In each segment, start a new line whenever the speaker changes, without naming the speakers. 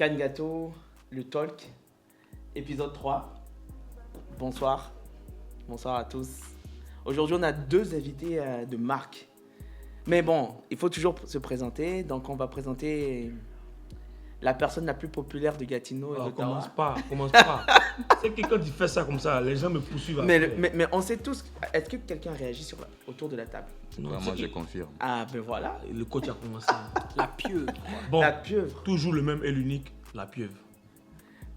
Cannes Gâteau, le talk, épisode 3. Bonsoir. Bonsoir à tous. Aujourd'hui, on a deux invités de marque. Mais bon, il faut toujours se présenter. Donc, on va présenter la personne la plus populaire de Gatineau et d'Ottawa.
Commence pas. C'est que quand tu fais ça comme ça, les gens me poursuivent.
Mais on sait tous. Est-ce que quelqu'un réagit autour de la table?
Non,
moi, je confirme.
Ah, ben voilà.
Le coach a commencé.
La pieuvre.
Bon,
La pieuvre.
toujours le même et l'unique, la pieuvre.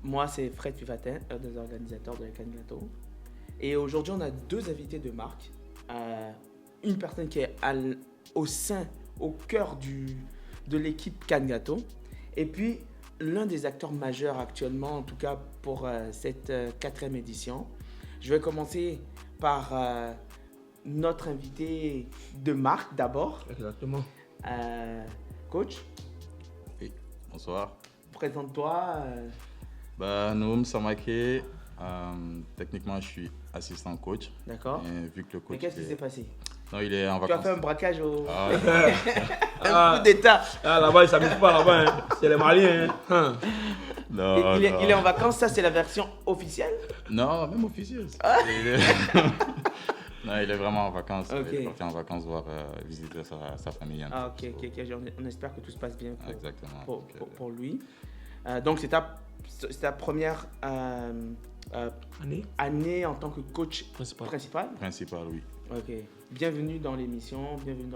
Moi, c'est Fred Pivatin, un des organisateurs de la Cannes Gâteau. Et aujourd'hui, on a deux invités de marque. Une personne qui est au cœur de l'équipe Cannes Gâteau. Et puis, l'un des acteurs majeurs actuellement, en tout cas pour cette 4e édition. Je vais commencer par notre invité de marque d'abord.
Exactement.
Coach,
Oui, bonsoir.
présente-toi.
Noum Samake, techniquement je suis assistant coach.
D'accord.
Et vu que le coach
Mais qu'est-ce qui s'est passé?
Non, il est en
Tu as
vacances.
fait un braquage au...
Ah,
un coup d'état.
Ah, là-bas, ils ne s'amusent pas là-bas. Hein. C'est les Maliens. Hein.
non,
Il est en vacances, ça c'est la version officielle?
Non, même officiel. Non, il est vraiment en vacances.
Ok.
Il est parti en vacances voir visiter sa famille.
Ah, ok. On espère que tout se passe bien
Exactement.
pour lui. Donc c'est ta première année en tant que coach principal?
Principal, oui.
Ok. Bienvenue dans l'émission, bienvenue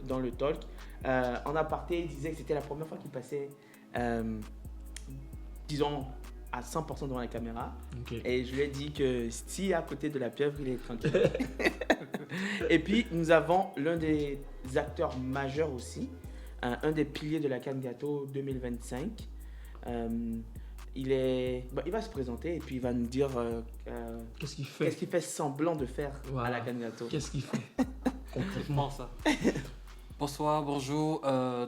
dans le talk. En aparté, il disait que c'était la première fois qu'il passait, disons, à 100% devant la caméra.
Okay.
Et je lui ai dit que si à côté de la pieuvre, il est tranquille. Et puis, nous avons l'un des acteurs majeurs aussi, un des piliers de la Cannes Gâteau 2025. Il va se présenter et puis il va nous dire
qu'est-ce qu'il fait.
Qu'est-ce qu'il fait semblant de faire à la Cannes Gâteau.
Qu'est-ce qu'il fait
concrètement ça. Bonsoir, bonjour.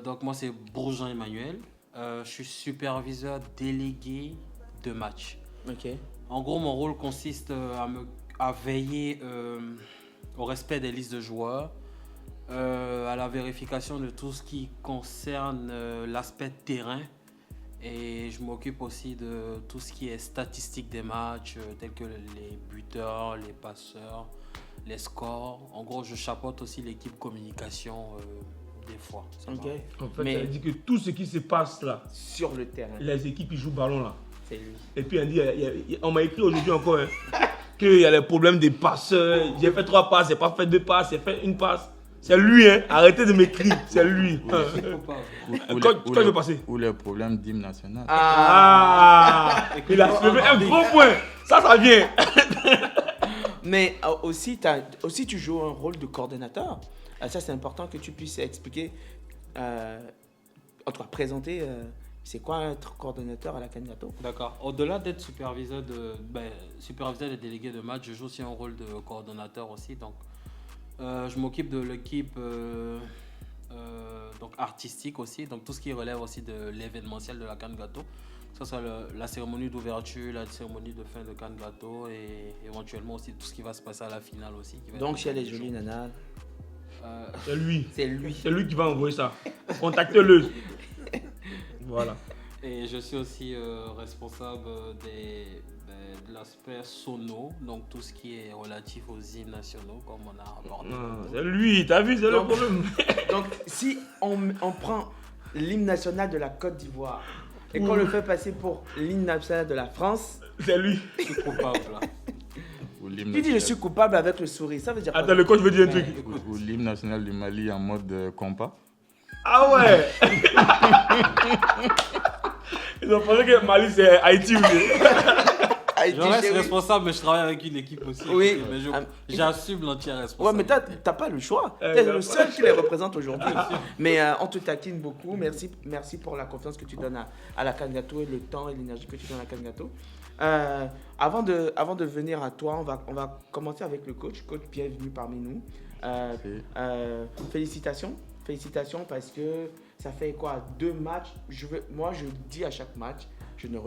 Donc moi c'est Bourgeon Emmanuel. Je suis superviseur délégué de match.
Ok.
En gros, mon rôle consiste à veiller au respect des listes de joueurs, à la vérification de tout ce qui concerne l'aspect terrain. Et je m'occupe aussi de tout ce qui est statistique des matchs, tels que les buteurs, les passeurs, les scores. En gros, je chapeaute aussi l'équipe communication des fois.
Ok.
En fait,
Mais
ça veut dire que tout ce qui se passe là,
sur le terrain,
les équipes ils jouent ballon là.
c'est lui.
Et puis on m'a écrit aujourd'hui encore qu'il y a les problèmes des passeurs. J'ai fait 3 passes, j'ai pas fait 2 passes, j'ai fait 1 passe. C'est lui, hein. Arrêtez de m'écrire, c'est lui. Quand je vais passer.
Ou les problèmes d'hymne national.
Il a soulevé un gros point. Ça vient.
Mais aussi, tu joues un rôle de coordonnateur. Ça, c'est important que tu puisses expliquer, en tout cas présenter, c'est quoi être coordonnateur à la Cannes Gâteau.
D'accord. Au-delà d'être superviseur des délégués de match, je joue aussi un rôle de coordonnateur aussi. Donc, je m'occupe de l'équipe donc artistique aussi, donc tout ce qui relève aussi de l'événementiel de la Cannes Gâteau. Ça c'est la cérémonie d'ouverture, la cérémonie de fin de Cannes Gâteau et éventuellement aussi tout ce qui va se passer à la finale aussi.
Donc si elle est jolie, nana.
C'est lui.
C'est lui.
C'est lui qui va envoyer ça. Contactez-le. Voilà.
Et je suis aussi responsable de l'aspect sono, donc tout ce qui est relatif aux hymnes nationaux, comme on a abordé.
C'est lui, t'as vu, c'est le problème.
Donc, si on prend l'hymne national de la Côte d'Ivoire et qu'on le fait passer pour l'hymne national de la France,
c'est lui.
Je suis coupable là.
Tu dis je suis coupable avec le sourire, ça veut dire quoi?
Attends, le coach veut dire un truc.
Ou l'hymne national du Mali en mode compas.
Ah ouais. Ils ont pensé que Mali c'est Haïti ou
Je reste responsable, mais je travaille avec une équipe aussi.
Oui.
Mais j'assume l'entière
Ouais,
responsabilité.
mais t'as pas le choix. T'es le seul qui les représente aujourd'hui. Mais on te taquine beaucoup. Merci pour la confiance que tu donnes à la Cannes Gâteau et le temps et l'énergie que tu donnes à la Cannes Gâteau. Avant de venir à toi, on va commencer avec le coach. Coach, bienvenue parmi nous. Félicitations parce que ça fait quoi 2 matchs. Moi, je dis à chaque match, je n'ai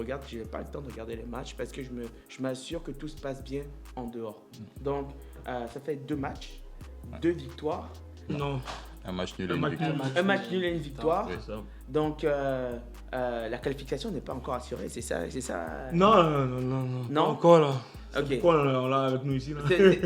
pas le temps de regarder les matchs parce que je m'assure que tout se passe bien en dehors. Donc, ça fait 2 matchs, 2 victoires.
Non.
Un match nul et une victoire.
Un match nul et une victoire.
Oui, ça.
Donc, la qualification n'est pas encore assurée, c'est ça.
Non.
Non?
Pas encore là. C'est
Ok.
pourquoi on l'a avec nous ici là.
C'est-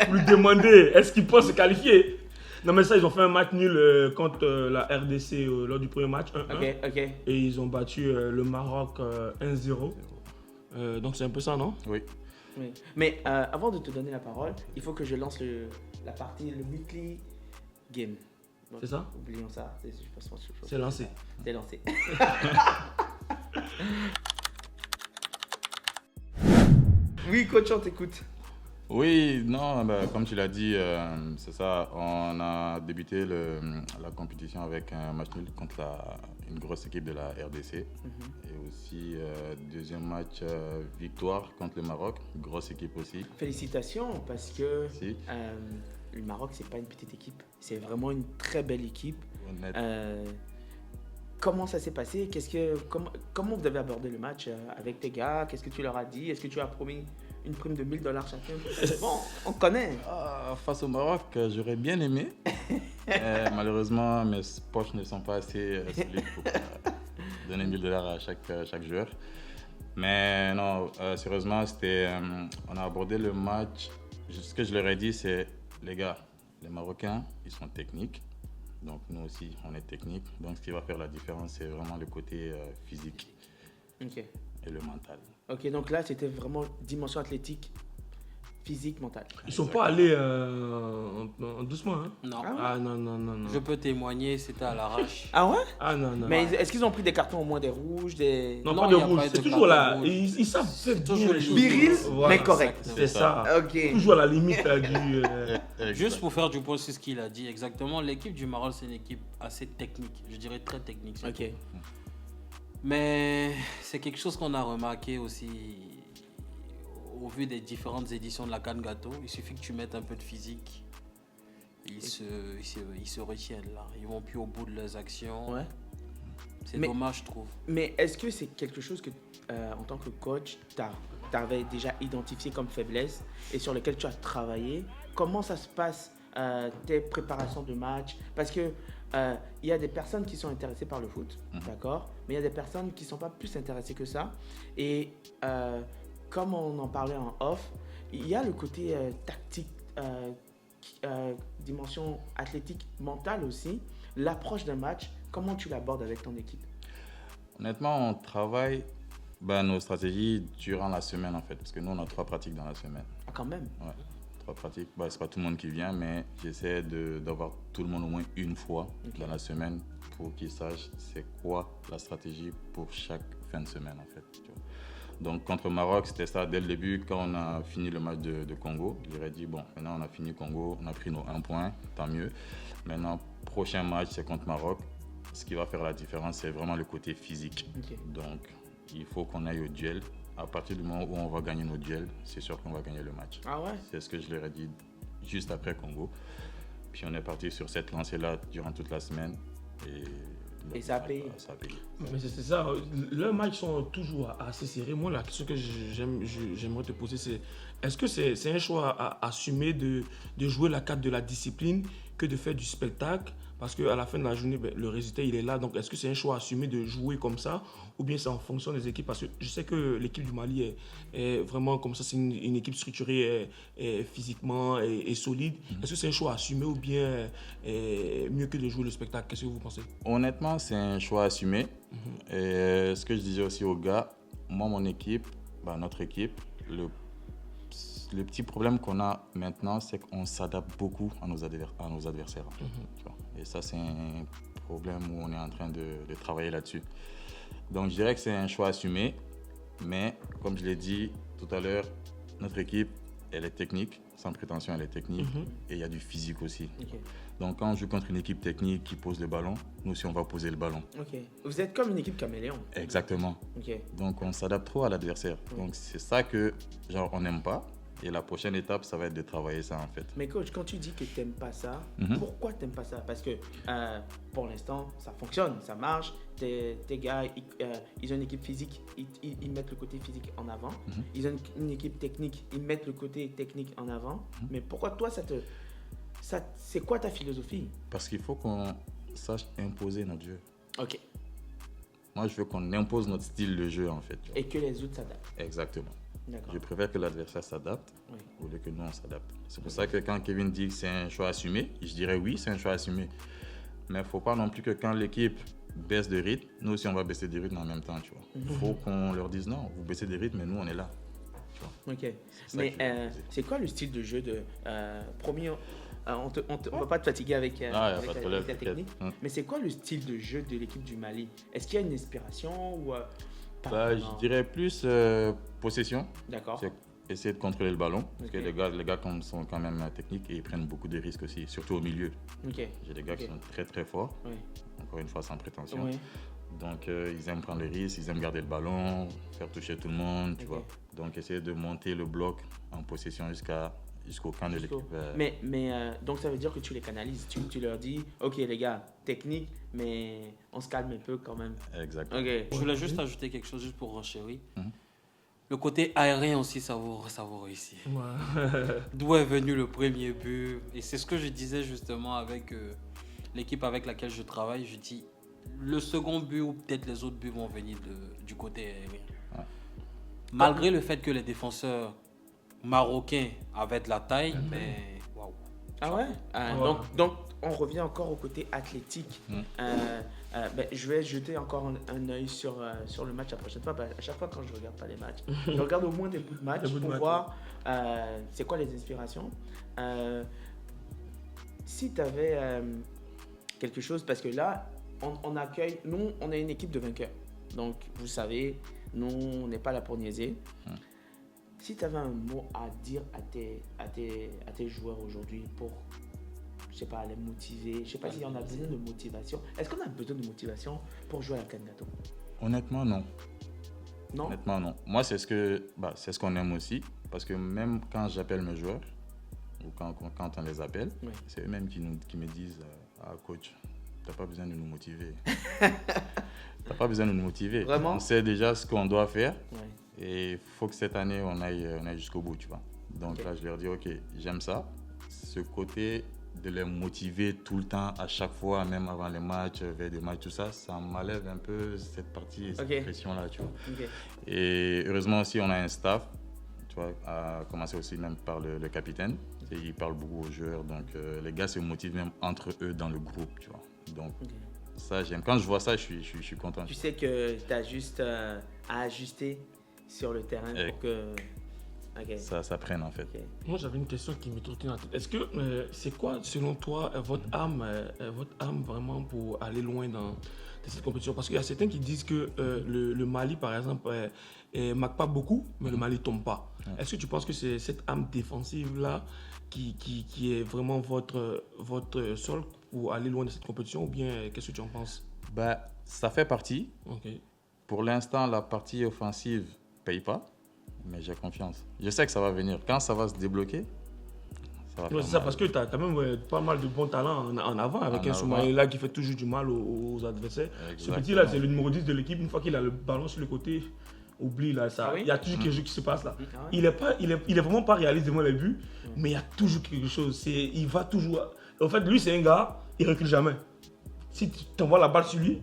Pour lui demander, est-ce qu'il peut se qualifier? Non mais ça, ils ont fait un match nul contre la RDC lors du premier match, 1-1.
Ok.
Et ils ont battu le Maroc 1-0. Donc c'est un peu ça, non?
Oui.
Oui. Mais avant de te donner la parole, il faut que je lance la partie, le weekly game. Donc,
C'est ça?
Oublions ça. Je pense que
C'est lancé.
C'est lancé. Oui, coach, on t'écoute.
Oui, non, comme tu l'as dit, c'est ça. On a débuté la compétition avec un match nul contre une grosse équipe de la RDC. Et aussi, deuxième match, victoire contre le Maroc, une grosse équipe aussi.
Félicitations, parce que
Si,
le Maroc, c'est pas une petite équipe. C'est vraiment une très belle équipe.
honnête.
Comment ça s'est passé? Comment vous avez abordé le match avec tes gars? Qu'est-ce que tu leur as dit? Est-ce que tu as promis une prime de 1000 $ chacun? Bon, on connaît.
Face au Maroc, j'aurais bien aimé. Malheureusement, mes poches ne sont pas assez solides pour donner 1000 $ à chaque joueur. Mais non, sérieusement, on a abordé le match. Ce que je leur ai dit, c'est les gars, les Marocains, ils sont techniques. Donc nous aussi, on est technique. Donc ce qui va faire la différence, c'est vraiment le côté physique
Ok.
et le mental.
Ok, donc là, c'était vraiment dimension athlétique, physique, mentale.
Ils sont pas allés en doucement, hein?
Non.
Ah non.
Je peux témoigner, c'était à l'arrache.
Ah ouais?
Ah non.
Mais est-ce qu'ils ont pris des cartons au moins des rouges, des...
Non,
Non,
pas de
y a
rouge.
pas
C'est
de
toujours là.
carton rouge.
Ils savent faire
toujours
bien les choses.
viril,
Voilà.
mais correct.
C'est ça.
Ok.
Toujours à la limite du.
Juste pour faire du point sur ce qu'il a dit, exactement, l'équipe du Maroc, c'est une équipe assez technique, je dirais très technique. surtout.
Ok.
Mais c'est quelque chose qu'on a remarqué aussi au vu des différentes éditions de la CAN Gâteau. Il suffit que tu mettes un peu de physique. Ils se retiennent là. Ils vont plus au bout de leurs actions.
Ouais.
C'est
Mais-
dommage, je trouve.
Mais est-ce que c'est quelque chose que, en tant que coach, tu avais déjà identifié comme faiblesse et sur lequel tu as travaillé? Comment ça se passe, tes préparations de match? Parce que il y a des personnes qui sont intéressées par le foot, d'accord? Mais il y a des personnes qui ne sont pas plus intéressées que ça. Et comme on en parlait en off, il y a le côté tactique, dimension athlétique, mentale aussi. L'approche d'un match, comment tu l'abordes avec ton équipe?
Honnêtement, on travaille nos stratégies durant la semaine en fait. Parce que nous, on a 3 pratiques dans la semaine.
Ah, quand même.
Ouais, 3 pratiques. C'est pas tout le monde qui vient, mais j'essaie d'avoir tout le monde au moins une fois dans la semaine pour qu'ils sachent c'est quoi la stratégie pour chaque fin de semaine en fait. Tu vois. Donc contre Maroc, c'était ça dès le début. Quand on a fini le match de Congo, je leur ai dit bon, maintenant on a fini Congo, on a pris nos 1 point, tant mieux. Maintenant, prochain match, c'est contre Maroc. Ce qui va faire la différence, c'est vraiment le côté physique.
Ok.
Donc, il faut qu'on aille au duel. À partir du moment où on va gagner nos duels, c'est sûr qu'on va gagner le match.
Ah ouais?
C'est ce que je leur ai dit juste après Congo. Puis on est parti sur cette lancée-là durant toute la semaine.
Et ça a payé.
Ça a payé.
Mais c'est ça. Leurs matchs sont toujours assez serrés. Moi, la question que j'aimerais te poser, c'est est-ce que c'est un choix à assumer de jouer la carte de la discipline que de faire du spectacle? Parce qu'à la fin de la journée, le résultat, il est là. Donc, est-ce que c'est un choix assumé de jouer comme ça ou bien c'est en fonction des équipes? Parce que je sais que l'équipe du Mali est vraiment comme ça. C'est une équipe structurée physiquement et solide. Est-ce que c'est un choix assumé ou bien mieux que de jouer le spectacle? Qu'est-ce que vous pensez?
Honnêtement, c'est un choix assumé. Et ce que je disais aussi aux gars, moi, mon équipe, notre équipe, le petit problème qu'on a maintenant, c'est qu'on s'adapte beaucoup à nos adversaires. Tu vois. Et ça, c'est un problème où on est en train de travailler là-dessus. Donc, je dirais que c'est un choix assumé. Mais, comme je l'ai dit tout à l'heure, notre équipe, elle est technique. Sans prétention, elle est technique. Et il y a du physique aussi.
Ok.
Donc, quand on joue contre une équipe technique qui pose le ballon, nous aussi, on va poser le ballon.
Ok. Vous êtes comme une équipe caméléon.
Exactement.
Ok.
Donc, on s'adapte trop à l'adversaire. Donc, c'est ça que, on n'aime pas. Et la prochaine étape, ça va être de travailler ça, en fait.
Mais coach, quand tu dis que tu n'aimes pas ça, pourquoi tu n'aimes pas ça? Parce que pour l'instant, ça fonctionne, ça marche. Tes gars, ils ont une équipe physique, ils mettent le côté physique en avant. Ils ont une équipe technique, ils mettent le côté technique en avant. Mais pourquoi toi, c'est quoi ta philosophie?
Parce qu'il faut qu'on sache imposer notre jeu.
Ok.
Moi, je veux qu'on impose notre style de jeu, en fait. Tu vois.
Et que les autres s'adaptent.
Exactement.
D'accord.
Je préfère que l'adversaire s'adapte
Oui.
au lieu que nous, on s'adapte. C'est pour ça que quand Kevin dit que c'est un choix assumé, je dirais oui, c'est un choix assumé. Mais il ne faut pas non plus que quand l'équipe baisse de rythme, nous aussi, on va baisser de rythme en même temps. Il faut qu'on leur dise non, vous baissez de rythme, mais nous, on est là.
Ok.
ça
Mais
que je veux dire.
c'est quoi le style de jeu de promis, on va pas te fatiguer avec,
Ah, y a
avec
pas de
la
problème,
technique.
t'inquiète.
Mais c'est quoi le style de jeu de l'équipe du Mali? Est-ce qu'il y a une inspiration ou pas
Bah,
vraiment?
je dirais plus possession.
D'accord.
C'est essayer de contrôler le ballon. Parce que
Ok.
les gars sont quand même techniques et ils prennent beaucoup de risques aussi, surtout au milieu.
Ok.
J'ai des gars qui
Ok.
sont très très forts,
Oui.
encore une fois sans prétention.
Oui.
Donc ils aiment prendre les risques, ils aiment garder le ballon, faire toucher tout le monde, tu
Ok.
vois. Donc essayer de monter le bloc en possession jusqu'au camp de
Jusqu'au-
l'équipe.
Mais donc ça veut dire que tu les canalises. Tu leur dis, ok les gars, technique, mais on se calme un peu quand même.
Exactement.
Ok.
Je voulais juste ajouter quelque chose juste pour renchérir.
Mhm.
Le côté aérien aussi, ça vous réussit.
Ouais.
D'où est venu le premier but? Et c'est ce que je disais justement avec l'équipe avec laquelle je travaille. Je dis, le second but ou peut-être les autres buts vont venir du côté aérien.
Ouais.
Malgré le fait que les défenseurs marocains avaient de la taille, mais waouh.
Ah ouais,
Ouais.
donc on revient encore au côté athlétique.
Mm.
Ben, je vais jeter encore un œil sur le match la prochaine fois. Ben, à chaque fois quand je regarde pas les matchs, je regarde au moins des bouts de match
Des bouts de
pour
match,
voir c'est quoi les inspirations. Si tu avais quelque chose, parce que là, on accueille, nous on est une équipe de vainqueurs. Donc vous savez, nous on n'est pas là pour niaiser. Si tu avais un mot à dire à tes joueurs aujourd'hui pour, je sais pas, les motiver, je sais pas si on a besoin de motivation. Est-ce qu'on a besoin de motivation pour jouer à la Cangato?
Honnêtement, non.
Non?
Honnêtement, non. Moi, c'est ce qu'on aime aussi. Parce que même quand j'appelle mes joueurs, ou quand on les appelle,
Oui.
c'est eux-mêmes qui me disent ah, coach, t'as pas besoin de nous motiver. T'as pas besoin de nous motiver.
Vraiment?
On sait déjà ce qu'on doit faire.
Ouais.
Et il faut que cette année, on aille jusqu'au bout, tu vois. Donc
Ok.
là, je leur dis, OK, j'aime ça. Ce côté de les motiver tout le temps, à chaque fois, même avant les matchs, vers des matchs, tout ça, ça m'enlève un peu cette partie, cette
Ok.
pression-là, tu vois.
Ok.
Et heureusement aussi, on a un staff, tu vois, à commencer aussi même par le capitaine. Et il parle beaucoup aux joueurs, donc les gars se motivent même entre eux dans le groupe, tu vois. Donc
Ok.
ça, j'aime. Quand je vois ça, je suis content.
Tu sais que tu as juste à ajuster sur le terrain
Eh.
pour que. Ok.
Ça prenne, en fait.
Ok.
Moi, j'avais une question qui me trottait dans la tête. Est-ce que c'est quoi, selon toi, votre âme vraiment pour aller loin dans cette compétition? Parce qu'il y a certains qui disent que le Mali, par exemple, marque pas beaucoup, mais le Mali tombe pas. Est-ce que tu penses que c'est cette âme défensive-là qui est vraiment votre sol pour aller loin de cette compétition, ou bien qu'est-ce que tu en penses?
Bah, ça fait partie.
Ok.
Pour l'instant, la partie offensive ne paye pas, mais j'ai confiance. Je sais que ça va venir. Quand ça va se débloquer, ça va
Ouais,
faire
c'est ça,
mal.
parce que tu as quand même pas mal de bons talents en avant, avec
En
un
avant.
Soumaïla là qui fait toujours du mal aux adversaires. Ce
Exactement.
petit-là, c'est le numéro 10 de l'équipe. Une fois qu'il a le ballon sur le côté, oublie là, ça.
Ah oui?
Il y a toujours quelque chose qui se passe là.
Ah ouais?
Il est vraiment pas réaliste devant les buts, mais il y a toujours quelque chose. Il va toujours. En fait, lui, c'est un gars, il recule jamais. Si tu t'envoies la balle sur lui,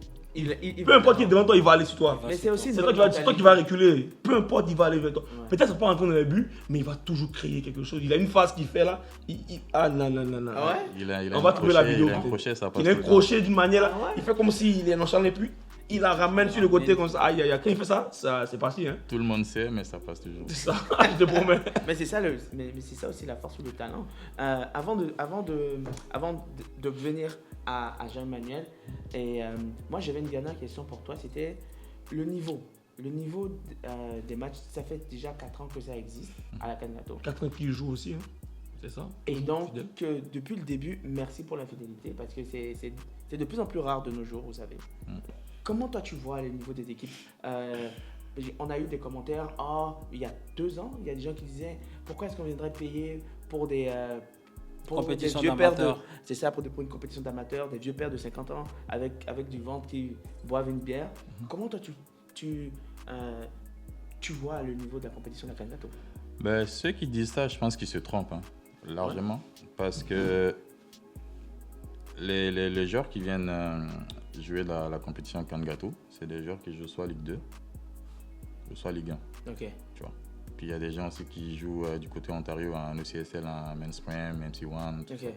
peu importe qui est devant toi, il va aller sur toi.
Mais c'est aussi
C'est
une
toi,
bonne
qui vas reculer. Peu importe, il va aller vers toi.
Ouais.
Peut-être ça peut pas rentrer dans les buts, mais il va toujours créer quelque chose. Il a une phase qu'il fait là. Ah non.
Ah ouais?
Il a
On
un
va trouver la
crochet,
vidéo.
Il a un crochet, ça passe
Il a un
tout le temps.
crochet d'une manière là.
Ah ouais?
Il fait comme s'il est nonchalant et puis il la ramène sur le côté comme ça. Aïe aïe aïe. Quand il fait ça, c'est parti. Hein.
Tout le monde sait, mais ça passe toujours.
C'est ça, je te promets.
Mais c'est ça, mais c'est ça aussi la force ou le talent. Avant de venir à Jean-Emmanuel, et moi j'avais une dernière question pour toi, c'était le niveau. Le niveau des matchs, ça fait déjà 4 ans que ça existe à la Cangato.
4 ans qu'il joue aussi, hein. C'est ça.
Et donc,
Fidèle.
que depuis le début, merci pour la fidélité, parce que c'est de plus en plus rare de nos jours, vous savez. Comment toi tu vois le niveau des équipes? On a eu des commentaires, il y a 2 ans, il y a des gens qui disaient pourquoi est-ce qu'on viendrait payer pour des
Compétition
vieux pères
d'amateurs.
c'est ça, pour une compétition d'amateurs, des vieux pères de 50 ans avec du ventre qui boivent une bière. Comment toi tu vois le niveau de la compétition de la Cangato?
Ben, ceux qui disent ça, je pense qu'ils se trompent, hein, largement. Parce que les joueurs qui viennent jouer la compétition Kangato. C'est des joueurs qui jouent soit Ligue 2, soit Ligue 1.
Ok.
Tu vois. Puis il y a des gens aussi qui jouent du côté Ontario en ECSL, en Men's Prem, MC1. Tout
Ok.
ça.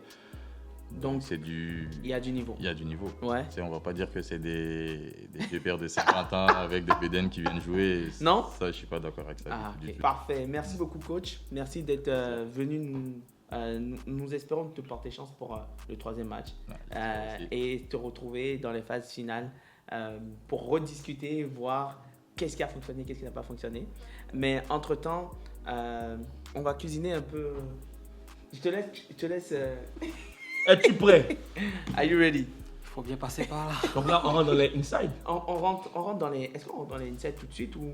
Donc,
c'est du...
il y a du niveau.
Il y a du niveau.
Ouais.
On va pas dire que c'est des vieux pères de 50 ans avec des BDN qui viennent jouer.
Non.
Ça, je suis pas d'accord avec ça.
Ah,
du
ok.
tout.
Parfait. Merci beaucoup, coach. Merci d'être venu nous espérons te porter chance pour le 3e match
Merci.
et te retrouver dans les phases finales pour rediscuter, voir qu'est-ce qui a fonctionné, qu'est-ce qui n'a pas fonctionné. Mais entre-temps, on va cuisiner un peu. Je te laisse.
Es-tu prêt?
Are you ready?
Il faut bien passer par là.
Donc là, on rentre dans les inside.
On rentre dans les. Est-ce qu'on rentre dans les insights tout de suite ou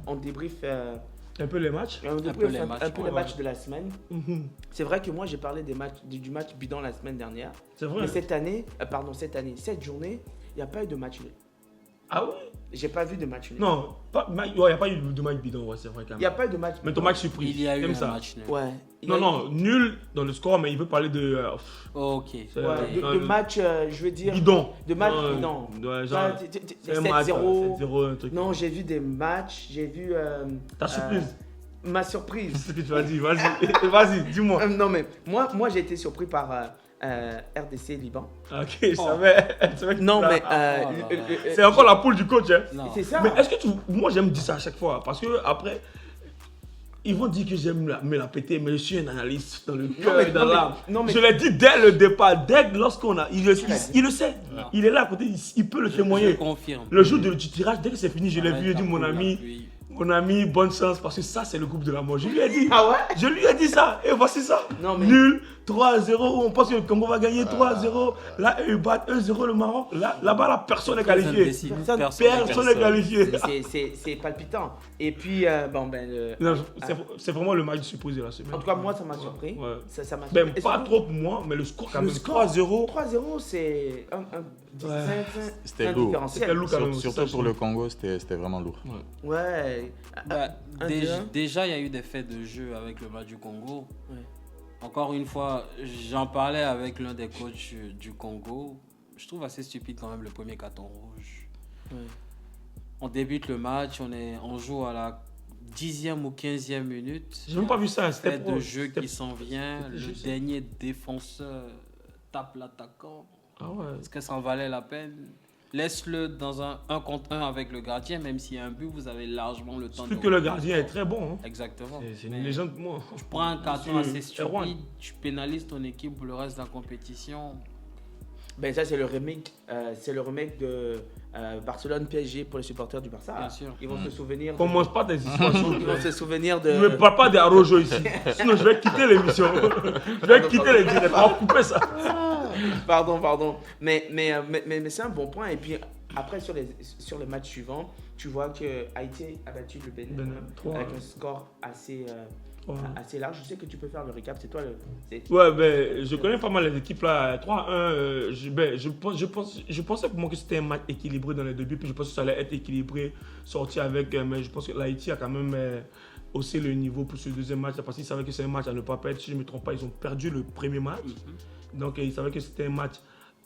on débrief
Un peu les matchs.
un
peu
peu
les
les
matchs,
matchs de la semaine?
Mhm.
C'est vrai que moi j'ai parlé du match bidon la semaine dernière.
C'est vrai.
Mais cette journée, il n'y a pas eu de match nul.
Ah ouais?
J'ai pas vu de match nul.
Non, il n'y a pas eu de match bidon, ouais, c'est vrai quand
Il n'y a
même.
pas eu de match
Mais ton match surprise.
Il y a eu
t'aimes
un
ça?
match nul.
Ouais. Il y a
Non,
eu-
non, nul dans le score, mais il veut parler de
Ok.
c'est-
Ouais,
dans
de
le-
match, je veux dire.
bidon.
De match
Non,
bidon.
ouais,
Ouais,
genre, c'est un match,
7-0.
7-0, un truc.
Non, j'ai vu des matchs, j'ai vu.
Ta surprise.
Ma surprise.
C'est ce que tu vas dire, vas-y. Vas-y, dis-moi.
Non, mais moi j'ai été surpris par RDC Liban.
Ok, je savais. je savais que
Non,
tu
mais.
l'as-
le-
C'est encore la poule du coach, hein.
Non.
c'est ça.
Mais est-ce que tu. Moi, j'aime dire ça à chaque fois. Parce que après, ils vont dire que j'aime me la péter, mais je suis un analyste dans le cœur
mais-
et dans
non, mais-
l'âme.
non, mais-
Je l'ai dit dès le départ, lorsqu'on a. Il le sait.
Non.
Il est là à côté, il peut le
Je
témoigner.
confirme.
Le jour du tirage, dès que c'est fini, je l'ai
Arrête
vu, il
ta
dit mon
poule,
ami.
la pluie.
Mon ami, bonne chance, parce que ça, c'est le groupe de la mort. Je lui ai dit.
Ah ouais?
Je lui ai dit ça, et voici ça.
Non, mais-
Nul, 3-0, on pense que le Congo va gagner 3-0. Là, ils battent 1-0 le Maroc. Là-bas, la personne est qualifiée.
Imbécile.
Personne n'est qualifié.
C'est palpitant. Et puis, bon, ben.
Non, c'est vraiment le match de surprise de la semaine.
En tout cas, moi, ça m'a surpris.
Ouais.
Ça m'a
Ben,
surpris.
pas
Et
trop pour moi, mais le score quand
le
même.
score,
3-0.
3-0, c'est
C'était
un
lourd.
différentiel.
C'était lourd quand même.
Surtout pour le Congo, c'était vraiment lourd.
Ouais.
Bah,
Un,
déjà,
deux, un.
déjà, il y a eu des faits de jeu avec le match du Congo.
Ouais.
Encore une fois, j'en parlais avec l'un des coachs du Congo. Je trouve assez stupide quand même le premier carton rouge.
Ouais.
On débute le match, on joue à la 10e ou 15e minute.
J'ai même pas vu ça.
Fait
C'était
de jeu qui s'en vient.
c'était
Le
juste-
dernier défenseur tape l'attaquant.
Ah ouais.
Est-ce que ça en valait la peine? Laisse-le dans un 1 contre 1 avec le gardien, même s'il y a un but, vous avez largement le temps
Surtout
de...
que le gardien est très bon. Hein.
Exactement.
C'est
Mais
une légende pour moi.
tu prends un carton
Monsieur
assez
Erwan.
stupide, tu pénalises ton équipe pour le reste de la compétition.
Ben, ça, c'est le remake de Barcelone PSG pour les supporters du Barça.
Bien sûr.
Ils vont se souvenir. de-
Commence pas tes histoires. s'il vous
Ils vont
plaît.
se souvenir
Ne me
de.
parle pas des Arojo ici. Sinon, je vais quitter l'émission. Je vais quitter les directs. On va couper ça.
Pardon. Mais c'est un bon point. Et puis après, sur les matchs suivants, tu vois que Haïti a battu le Bénin
Bénin, 3,
avec un score assez large. Je sais que tu peux faire le récap. C'est toi le.
Ouais, ben, je connais pas mal les équipes là. 3-1, je pensais pour moi que c'était un match équilibré dans les deux buts. Puis je pensais que ça allait être équilibré, sorti avec. Mais je pense que l'Haïti a quand même haussé le niveau pour ce deuxième match. Parce qu'ils savaient que c'est un match à ne pas perdre. Si je ne me trompe pas, ils ont perdu le premier match. Donc ils savaient que c'était un match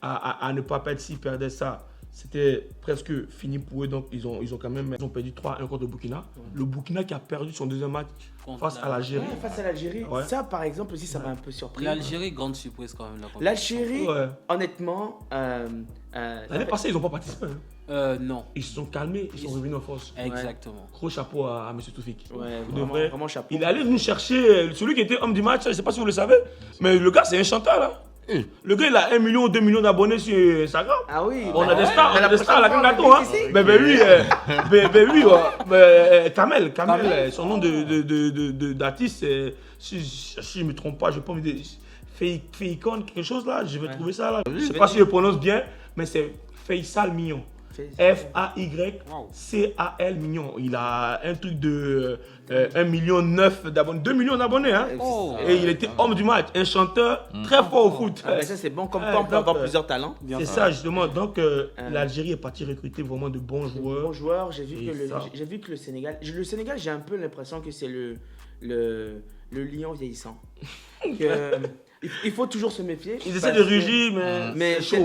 à ne pas perdre. S'ils perdaient ça, c'était presque fini pour eux. Donc ils ont quand même perdu 3-1 contre le Burkina. Le Burkina qui a perdu son deuxième match
Contre
face à l'Algérie.
Ouais, face à l'Algérie.
Ouais.
Ça, par exemple, aussi, ça m'a un peu surpris.
L'Algérie, grande surprise quand même.
L'Algérie,
Ouais.
honnêtement.
L'année passée, ils n'ont pas participé. Hein.
Non,
Ils se sont calmés, ils sont revenus en force.
exactement.
Gros chapeau à M. Toufik.
Ouais,
Pour de
vraiment,
vrai.
vraiment chapeau.
Il est allé nous chercher celui qui était homme du match, je ne sais pas si vous le savez, mais le gars c'est un chanteur là. Le gars il a 1 million, 2 millions d'abonnés sur Instagram.
Ah oui.
On
bah
a des
ouais.
stars,
Mais
on a des stars à la
prochaine
Kangato,
fois,
hein.
on est ici.
Ben oui, ouais. Kamel, son nom d'artiste, si je ne me trompe pas, je ne vais pas me dire, Feikon, quelque chose là, je vais trouver ça là. Je ne sais pas si je le prononce bien, mais c'est Faisal Mignon. F-A-Y-C-A-L Mignon. Il a un truc de 1,9 million d'abonnés, 2 millions d'abonnés. Hein.
Oh.
Et il était homme du match, un chanteur très fort au foot.
Ah, ben ça, c'est bon. Comme
Ouais,
quoi, on peut
donc,
avoir plusieurs talents.
C'est ça justement. Donc l'Algérie est partie recruter vraiment de bons joueurs.
Bon joueur, j'ai vu,
Et ça.
j'ai vu que le Sénégal, j'ai un peu l'impression que c'est le lion vieillissant. Il faut toujours se méfier.
Ils essaient de rugir, mais c'est chaud.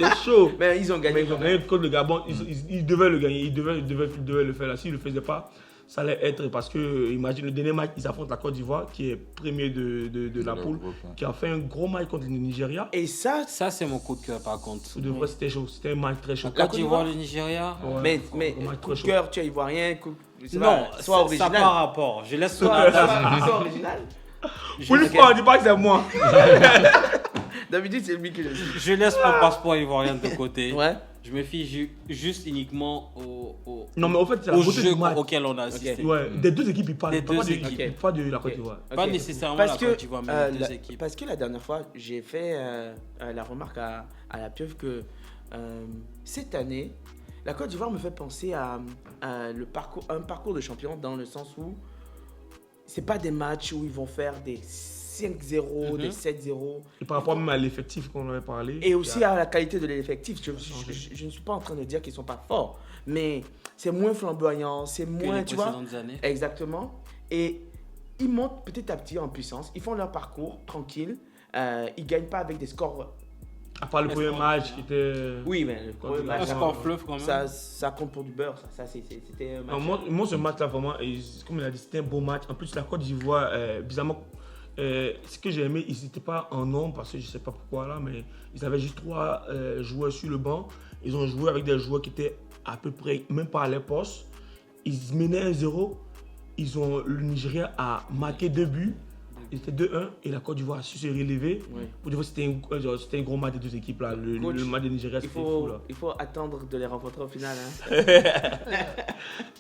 C'est chaud.
Mais ils ont gagné.
Mais ils ont gagné contre le Gabon. Ils devaient le gagner. Ils devaient le faire là. S'ils ne le faisaient pas, ça allait être parce que, imagine, le dernier match, ils affrontent la Côte d'Ivoire, qui est premier de la poule, qui a fait un gros match contre le Nigeria.
Et ça,
c'est mon coup de cœur par contre.
De vrai, c'était chaud. C'était un match très chaud.
La Côte d'Ivoire, le Nigeria.
Ouais. Mais coup de cœur, tu es ivoirien.
Non,
soit original.
Ça n'a pas rapport. Je laisse
soit original.
Pour une fois, on ne dit pas que c'est moi.
D'habitude, c'est lui qui le dit.
Je laisse mon passeport ivoirien de côté.
Ouais.
Je me fie juste uniquement au
Non, mais en fait, c'est la beauté
jeu
du match.
auquel on a assisté.
Ouais, des deux équipes, ils parlent.
Des deux
équipes. Pas de la Côte d'Ivoire.
Pas nécessairement
parce
la Côte d'Ivoire, mais les deux équipes.
Parce que la dernière fois, j'ai fait la remarque à la pieuvre que cette année, la Côte d'Ivoire me fait penser à un parcours de champion dans le sens où c'est pas des matchs où ils vont faire des 5-0, des 7-0.
Et par rapport même à l'effectif qu'on avait parlé.
Et aussi à la qualité de l'effectif. Je ne suis pas en train de dire qu'ils ne sont pas forts, mais c'est moins flamboyant, c'est moins, tu vois.
Années.
Exactement. Et ils montent petit à petit en puissance. Ils font leur parcours tranquille. Ils ne gagnent pas avec des scores.
À part le premier match qui était.
Oui, mais le premier match.
Un score fleuve quand même.
Ça compte pour du beurre. Ça c'était un match.
Moi, ce match-là, vraiment, comme il a dit, c'était un beau match. En plus, la Côte d'Ivoire, bizarrement. Ce que j'ai aimé, ils n'étaient pas en nombre parce que je ne sais pas pourquoi là, mais ils avaient juste 3 joueurs sur le banc. Ils ont joué avec des joueurs qui étaient à peu près, même pas à les postes. Ils menaient 1-0. Le Nigeria a marqué 2 buts. Il était 2-1 et la Côte d'Ivoire a su se relever. Oui. Pour dire c'était un gros match des deux équipes là. Le match de Nigeria c'était fou là.
Il faut attendre de les rencontrer au final.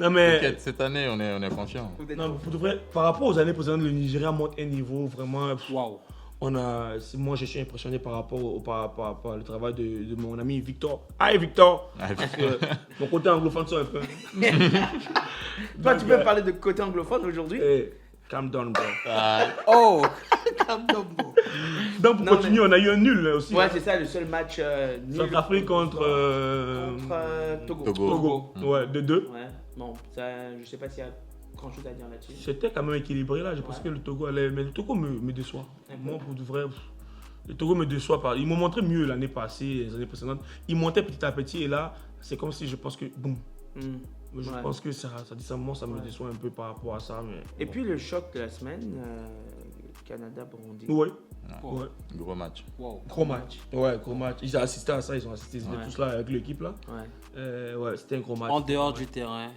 Non mais
cette année on est confiant.
Non, pour de vrai, par rapport aux années précédentes, le Nigeria monte un niveau vraiment.
Waouh.
Moi je suis impressionné par rapport au travail de mon ami Victor. Aïe Victor. Parce que mon côté anglophone soit un peu.
Toi tu peux me parler de côté anglophone aujourd'hui?
Calm down, bro.
Oh, calm down, bro.
Donc, pour continuer, on a eu un nul aussi.
Ouais, c'est ça, le seul match nul.
Centrafrique contre
Togo.
Togo. Ouais, 2-2.
Ouais, bon, ça, je sais pas s'il y a grand chose à dire là-dessus.
C'était quand même équilibré là. Je pense que le Togo allait. Mais le Togo me déçoit. Moi, pour de vrai, le Togo me déçoit. Ils m'ont montré mieux l'année passée, les années précédentes. Ils montaient petit à petit et là, c'est comme si je pense que. Boum. Je pense que ça me déçoit un peu par rapport à ça. Mais,
et puis le choc de la semaine, Canada-Burundi.
Ouais.
Gros match.
Wow.
Gros match. Ouais, gros match. Ils ont assisté à ça, ils étaient tous là avec l'équipe là. Ouais, c'était un gros match.
En dehors du terrain.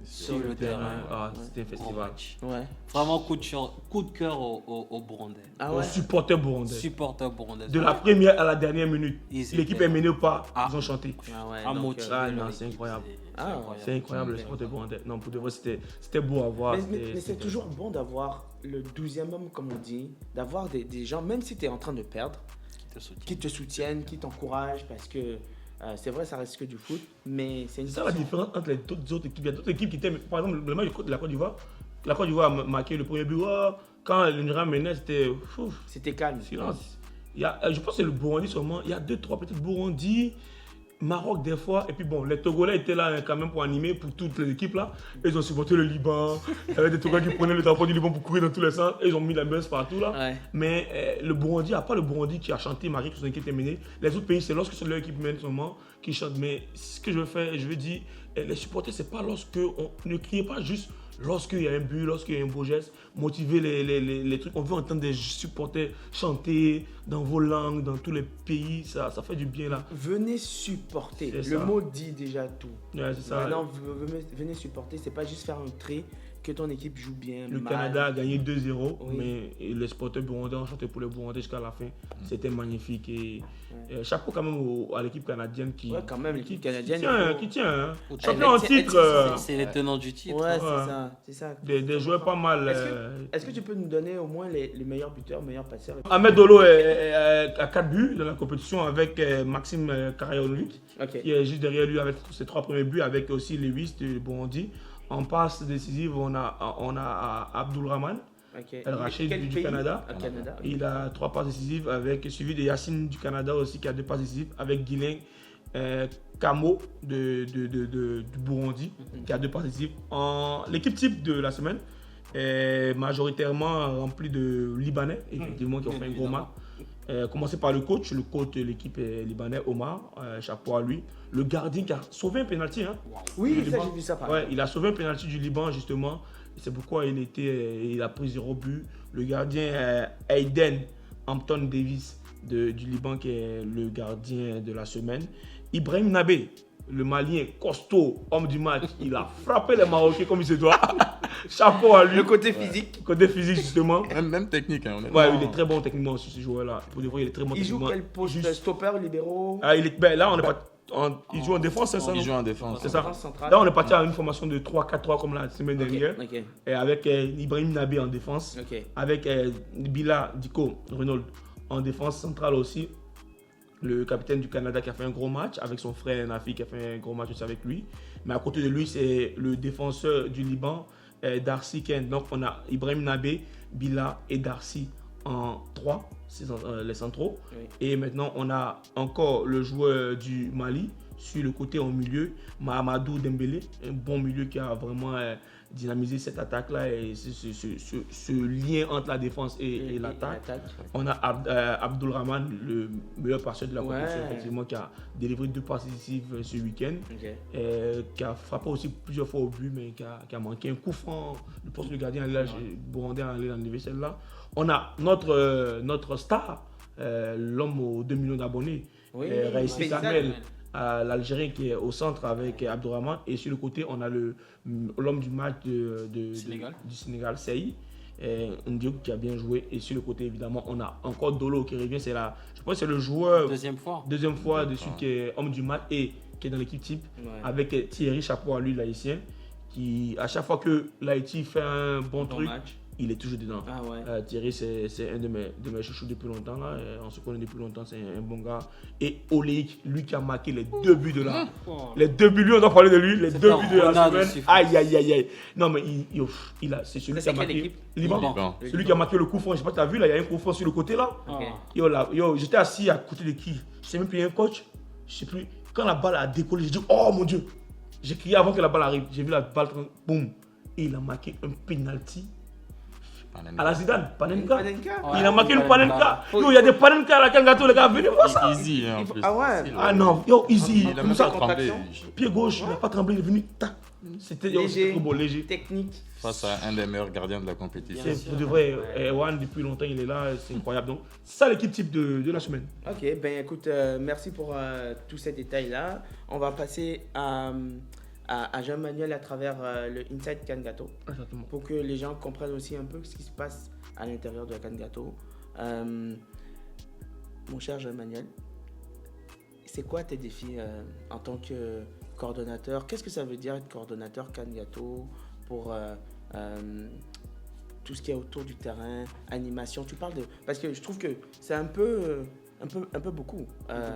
Sur le terrain.
C'était un festival.
Ouais.
Vraiment coup de cœur aux Burundais.
Aux supporters burundais. De la première à la dernière minute. L'équipe est menée ou pas, ils ont chanté. C'est incroyable. C'est incroyable le supporter burundais. Non, pour de vrai, c'était beau à voir.
Mais c'est toujours bon d'avoir le 12e homme, comme on dit, d'avoir des gens, même si tu es en train de perdre, qui te soutiennent, qui t'encouragent, parce que c'est vrai, ça reste que du foot, mais c'est une
ça la différence entre les autres équipes. Il y a d'autres équipes qui étaient, par exemple, le match de la Côte d'Ivoire. La Côte d'Ivoire a marqué le premier but. Quand le Nigeria menait,
c'était calme.
Silence. Je pense que c'est le Burundi seulement. Il y a 2-3 peut-être Burundi, Maroc des fois. Et puis bon, les Togolais étaient là quand même pour animer pour toutes les équipes là. Ils ont supporté le Liban. Il y avait des Togolais qui prenaient le drapeau du Liban pour courir dans tous les sens. Et ils ont mis la buzz partout là.
Ouais.
Mais le Burundi, à part le Burundi qui a chanté Marie qui son équipe est menée, les autres pays c'est lorsque c'est leur équipe mène seulement qui chante. Mais ce que je veux faire, je veux dire, les supporter, c'est pas lorsque on ne crie pas juste. Lorsqu'il y a un but, lorsqu'il y a un beau geste, motiver les trucs. On veut entendre des supporters chanter dans vos langues, dans tous les pays. Ça fait du bien là.
Venez supporter. Le mot dit déjà tout.
Ouais, c'est ça.
Maintenant, venez supporter. C'est pas juste faire un trait que ton équipe joue bien.
Le Canada a gagné 2-0, mais les supporters burundais ont chanté pour les Burundais jusqu'à la fin. C'était magnifique. Et chapeau quand même à l'équipe canadienne qui.
Ouais, quand même, l'équipe canadienne.
Qui tient. Champion en titre.
C'est les tenants du titre.
Ouais, c'est ça.
Des joueurs pas mal.
Est-ce que tu peux nous donner au moins les meilleurs buteurs, meilleurs passeurs?
Ahmed Dolo a 4 buts dans la compétition avec Maxime Karayolovic, qui est juste derrière lui avec ses 3 premiers buts, avec aussi Lewis de Burundi. En passe décisive, on a Abdulrahman El Rachid du Canada. Il a 3 passes décisives, suivi de Yacine du Canada aussi qui a 2 passes décisives, avec Guilain Kamo du Burundi qui a 2 passes décisives. L'équipe type de la semaine, majoritairement rempli de Libanais, effectivement, qui ont fait un gros match. Commencer par le coach de l'équipe libanais, Omar, chapeau à lui. Le gardien qui a sauvé un pénalty. Hein,
Oui,
du
ça,
Liban.
j'ai vu ça par
Ouais, il a sauvé un pénalty du Liban, justement. C'est pourquoi il a pris 0 but. Le gardien Aiden Hampton Davis du Liban, qui est le gardien de la semaine. Ibrahim Nabé, le Malien costaud, homme du match, il a frappé les Marocains comme il se doit. Chapeau à lui.
Le côté physique.
Côté physique, justement.
Même technique, hein,
Ouais, il est très bon techniquement aussi, ce joueur-là. Pour de vrai, il est très bon
Il joue
techniquement.
quel poste?
Juste-
Stopper, libéraux?
Là, on est pas. Il joue en défense, c'est ça?
Il
non
joue en défense.
C'est ça.
Défense centrale.
Là, on est parti à une formation de 3-4-3 comme la semaine
Ok,
dernière.
ok,
Et avec Ibrahim Nabé en défense.
ok.
Avec Bila Diko Renault en défense centrale aussi. Le capitaine du Canada qui a fait un gros match. Avec son frère Nafi qui a fait un gros match aussi avec lui. Mais à côté de lui, c'est le défenseur du Liban, Darcy Ken. Donc, on a Ibrahim Nabé, Bila et Darcy en 3, les centraux.
Oui.
Et maintenant, on a encore le joueur du Mali sur le côté au milieu, Mahamadou Dembélé, un bon milieu qui a vraiment dynamisé cette attaque-là et ce lien entre la défense et l'attaque. On a Abdulrahman, le meilleur passeur de la compétition,
Ouais.
effectivement, qui a délivré 2 passes décisives ce week-end,
Ok.
qui a frappé aussi plusieurs fois au but, mais qui a manqué un coup franc. Le poste de gardien, là, Bourandais a allé enlever celle-là. On a notre star, l'homme aux 2 millions d'abonnés,
Oui,
Raïssi
Faisal.
Kamel, l'Algérien qui est au centre avec Abdourahman. Et sur le côté, on a l'homme du match du Sénégal, Sey. Ndiok qui a bien joué. Et sur le côté, évidemment, on a encore Dolo qui revient. Je pense que c'est le joueur
Deuxième fois.
dessus qui est homme du match et qui est dans l'équipe type.
Ouais.
Avec Thierry, chapeau à lui, l'haïtien, qui à chaque fois que l'Haïti fait un bon truc,
match.
il est toujours dedans.
Ah ouais.
Thierry, c'est un de mes chouchous depuis longtemps. Là. On se connaît depuis longtemps, c'est un bon gars. Et Oleik, lui qui a marqué les 2 buts de là. Les 2 buts, lui, on doit parler de lui. Les 2 buts de la semaine. Aïe, aïe, aïe, aïe. Non, mais c'est celui qui a marqué.
équipe?
Liban.
Liban.
Celui qui a marqué le coup franc. Je sais pas si tu as vu, là, il y a un coup franc sur le côté là.
Ok.
J'étais assis à côté de qui? Je sais même plus, il y a un coach. Je sais plus. Quand la balle a décollé, j'ai dit, oh mon Dieu. J'ai crié avant que la balle arrive. J'ai vu la balle, boum. Et il a marqué un penalty. À la Zidane, Panenka. Il a marqué une Panenka. Yo, il y a des Panenka à la Kangato, les gars, venez voir ça.
Easy, hein, en plus.
Ah ouais.
Facile,
Ah non, yo, easy.
Il a
Comme
même
ça,
pas tremblé.
pied gauche, il n'a pas tremblé, il est venu, tac. C'était
Léger.
trop beau, léger.
Technique.
Face à un des meilleurs gardiens de la compétition.
C'est pour de vrai, Ewan, depuis longtemps, il est là, c'est incroyable. Donc, c'est ça l'équipe type de la semaine.
Ok, ben écoute, merci pour tous ces détails-là. On va passer à Jean-Manuel à travers le Inside Kangato
Exactement.
pour que les gens comprennent aussi un peu ce qui se passe à l'intérieur de la Kangato. Mon cher Jean-Manuel, c'est quoi tes défis en tant que coordonnateur? Qu'est-ce que ça veut dire être coordonnateur Kangato pour tout ce qui est autour du terrain, animation? Tu parles de... Parce que je trouve que c'est un peu beaucoup.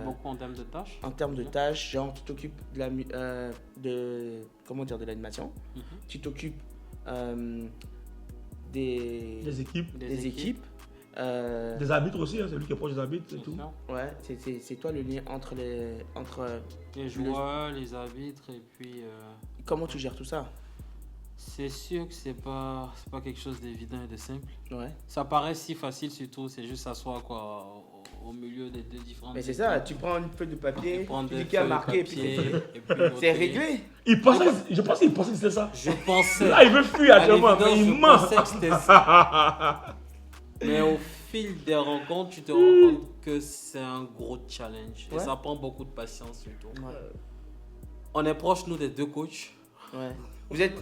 Beaucoup en termes de tâches.
En termes de tâches, genre tu t'occupes de l'animation, tu t'occupes des
équipes,
des équipes.
des arbitres aussi, hein, c'est lui qui est proche des arbitres et tout.
Ouais, c'est toi le lien entre
les joueurs, les arbitres et puis.
Comment tu gères tout ça?
C'est sûr que c'est pas quelque chose d'évident et de simple.
Ouais.
Ça paraît si facile surtout, c'est juste s'asseoir quoi au milieu des deux différentes.
Mais c'est ça, tu prends une feuille de papier, tu dis qui a
feuilles de
marqué et puis
papier, et puis
c'est
noter.
réglé.
Je pensais qu'il pensait que c'était ça.
Je pensais.
Là, il veut fuir actuellement,
À l'évidence,
il
je
ment.
pensais que c'était ça. Mais au fil des rencontres, tu te rends compte que c'est un gros challenge. Et
Ouais.
ça prend beaucoup de patience surtout.
Ouais.
On est proche, nous, des deux coachs.
Ouais. Vous êtes.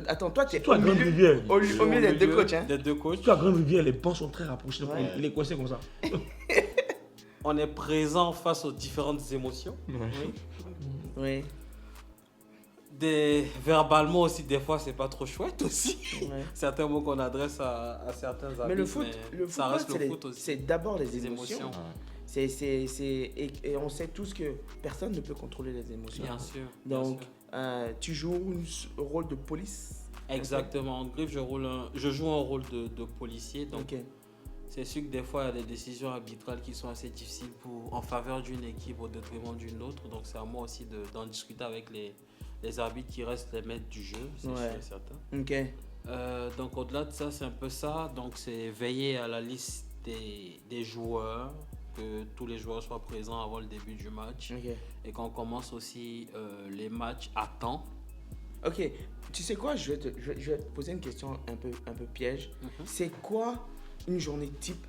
Attends, toi, tu es
Toi,
au
Grande
milieu,
Rivière.
au milieu des deux coachs. Hein.
Des deux coachs.
Toi, à Grande Rivière, les bancs sont très rapprochés. Donc
Ouais.
il est coincé comme ça.
On est présent face aux différentes émotions.
Oui.
Verbalement aussi, des fois, c'est pas trop chouette aussi.
Ouais.
Certains mots qu'on adresse à certains amis.
Mais le foot,
ça reste le foot
c'est
aussi.
c'est d'abord les
Les
émotions.
émotions.
Et on sait tous que personne ne peut contrôler les émotions.
Bien sûr. bien
Donc,
sûr.
tu joues un rôle de police.
Exactement. En griffe, je joue un rôle de policier. Donc,
Ok.
c'est sûr que des fois, il y a des décisions arbitrales qui sont assez difficiles en faveur d'une équipe au détriment d'une autre. Donc, c'est à moi aussi d'en discuter avec les arbitres qui restent les maîtres du jeu, c'est
Ouais.
sûr et certain.
Ok.
Donc au-delà de ça, c'est un peu ça. Donc c'est veiller à la liste des joueurs, que tous les joueurs soient présents avant le début du match.
Ok.
Et qu'on commence aussi les matchs à temps.
Ok, tu sais quoi, je vais te poser une question un peu piège. C'est quoi une journée type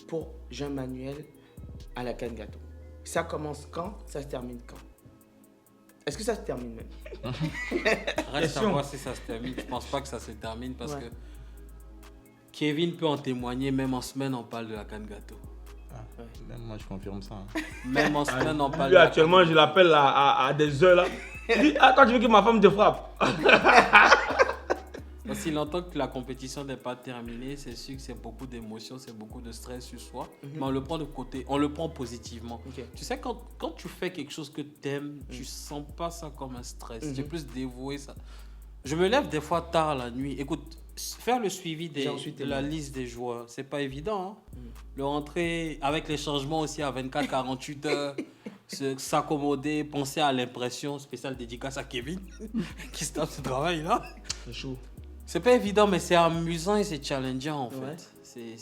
pour Jean-Manuel à la Cannes Gâteau? Ça commence quand? Ça se termine quand? Est-ce que ça se termine même?
Reste à voir si ça se termine. Je pense pas que ça se termine parce que Kevin peut en témoigner. Même en semaine, on parle de la Cannes Gâteau.
Même moi, je confirme ça.
Même en semaine, on parle
Lui, actuellement, je l'appelle à des heures là. Il dit, quand tu veux que ma femme te frappe?
Aussi longtemps que la compétition n'est pas terminée, c'est sûr que c'est beaucoup d'émotions, c'est beaucoup de stress sur soi. Mais on le prend de côté, on le prend positivement.
Ok.
Tu sais, quand tu fais quelque chose que tu aimes, tu sens pas ça comme un stress. Tu es plus dévoué. Ça. Je me lève des fois tard la nuit. Écoute, faire le suivi de la liste des joueurs, c'est pas évident. Hein? Le rentrer avec les changements aussi à 24-48 heures. S'accommoder, penser à l'impression spéciale dédicace à Kevin qui se tape ce travail là.
C'est chaud.
C'est pas évident, mais c'est amusant et c'est challengeant en
Ouais.
fait.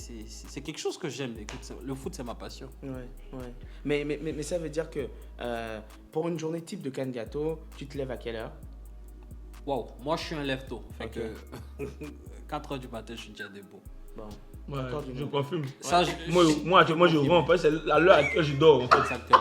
C'est quelque chose que j'aime. Écoute, le foot, c'est ma passion.
Ouais. Mais ça veut dire que pour une journée type de Cannes Gâteau, tu te lèves à quelle heure?
Waouh, moi je suis un lève-tôt. Fait
Ok.
que 4h du matin, je suis déjà debout.
Bon.
Ouais,
Encore du
je
monde.
confirme.
Ça,
Moi, actuellement, je romps. C'est à l'heure à laquelle je dors. En fait.
Exactement.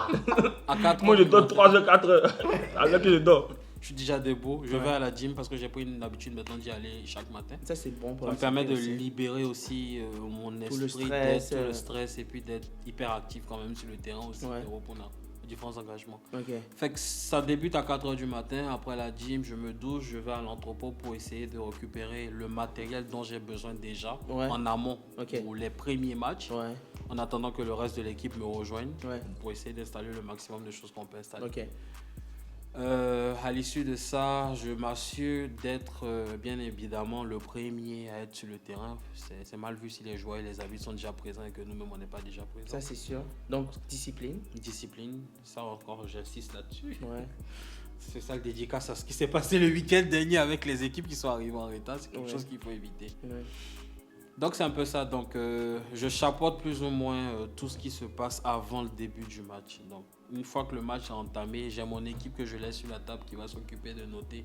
À 4
Moi, je
heures du
dors
matin,
3 heures, 4 heures. À l'heure que je dors.
Je suis déjà debout. Je vais à la gym parce que j'ai pris une habitude maintenant d'y aller chaque matin.
Ça, c'est bon pour
Ça
la
me permet de
santé aussi.
libérer aussi mon esprit,
le stress,
tout le stress et puis d'être hyper actif quand même sur le terrain aussi,
Ouais.
de répondre à différents engagements.
Ok.
Fait que ça débute à 4h du matin. Après la gym, je me douche, je vais à l'entrepôt pour essayer de récupérer le matériel dont j'ai besoin déjà
Ouais.
en amont
Ok.
pour les premiers matchs,
Ouais.
en attendant que le reste de l'équipe me rejoigne
Ouais.
pour essayer d'installer le maximum de choses qu'on peut installer.
Ok.
À l'issue de ça, je m'assure d'être bien évidemment le premier à être sur le terrain. C'est mal vu si les joueurs et les arbitres sont déjà présents et que nous-mêmes on n'est pas déjà présents.
Ça, c'est sûr. Donc, discipline.
Discipline, ça encore j'insiste là-dessus.
Ouais.
C'est ça le dédicace à ce qui s'est passé le week-end dernier avec les équipes qui sont arrivées en retard. C'est quelque
Ouais.
chose qu'il faut éviter.
Ouais.
Donc c'est un peu ça. Donc je chapeaute plus ou moins tout ce qui se passe avant le début du match. Donc une fois que le match est entamé, j'ai mon équipe que je laisse sur la table qui va s'occuper de noter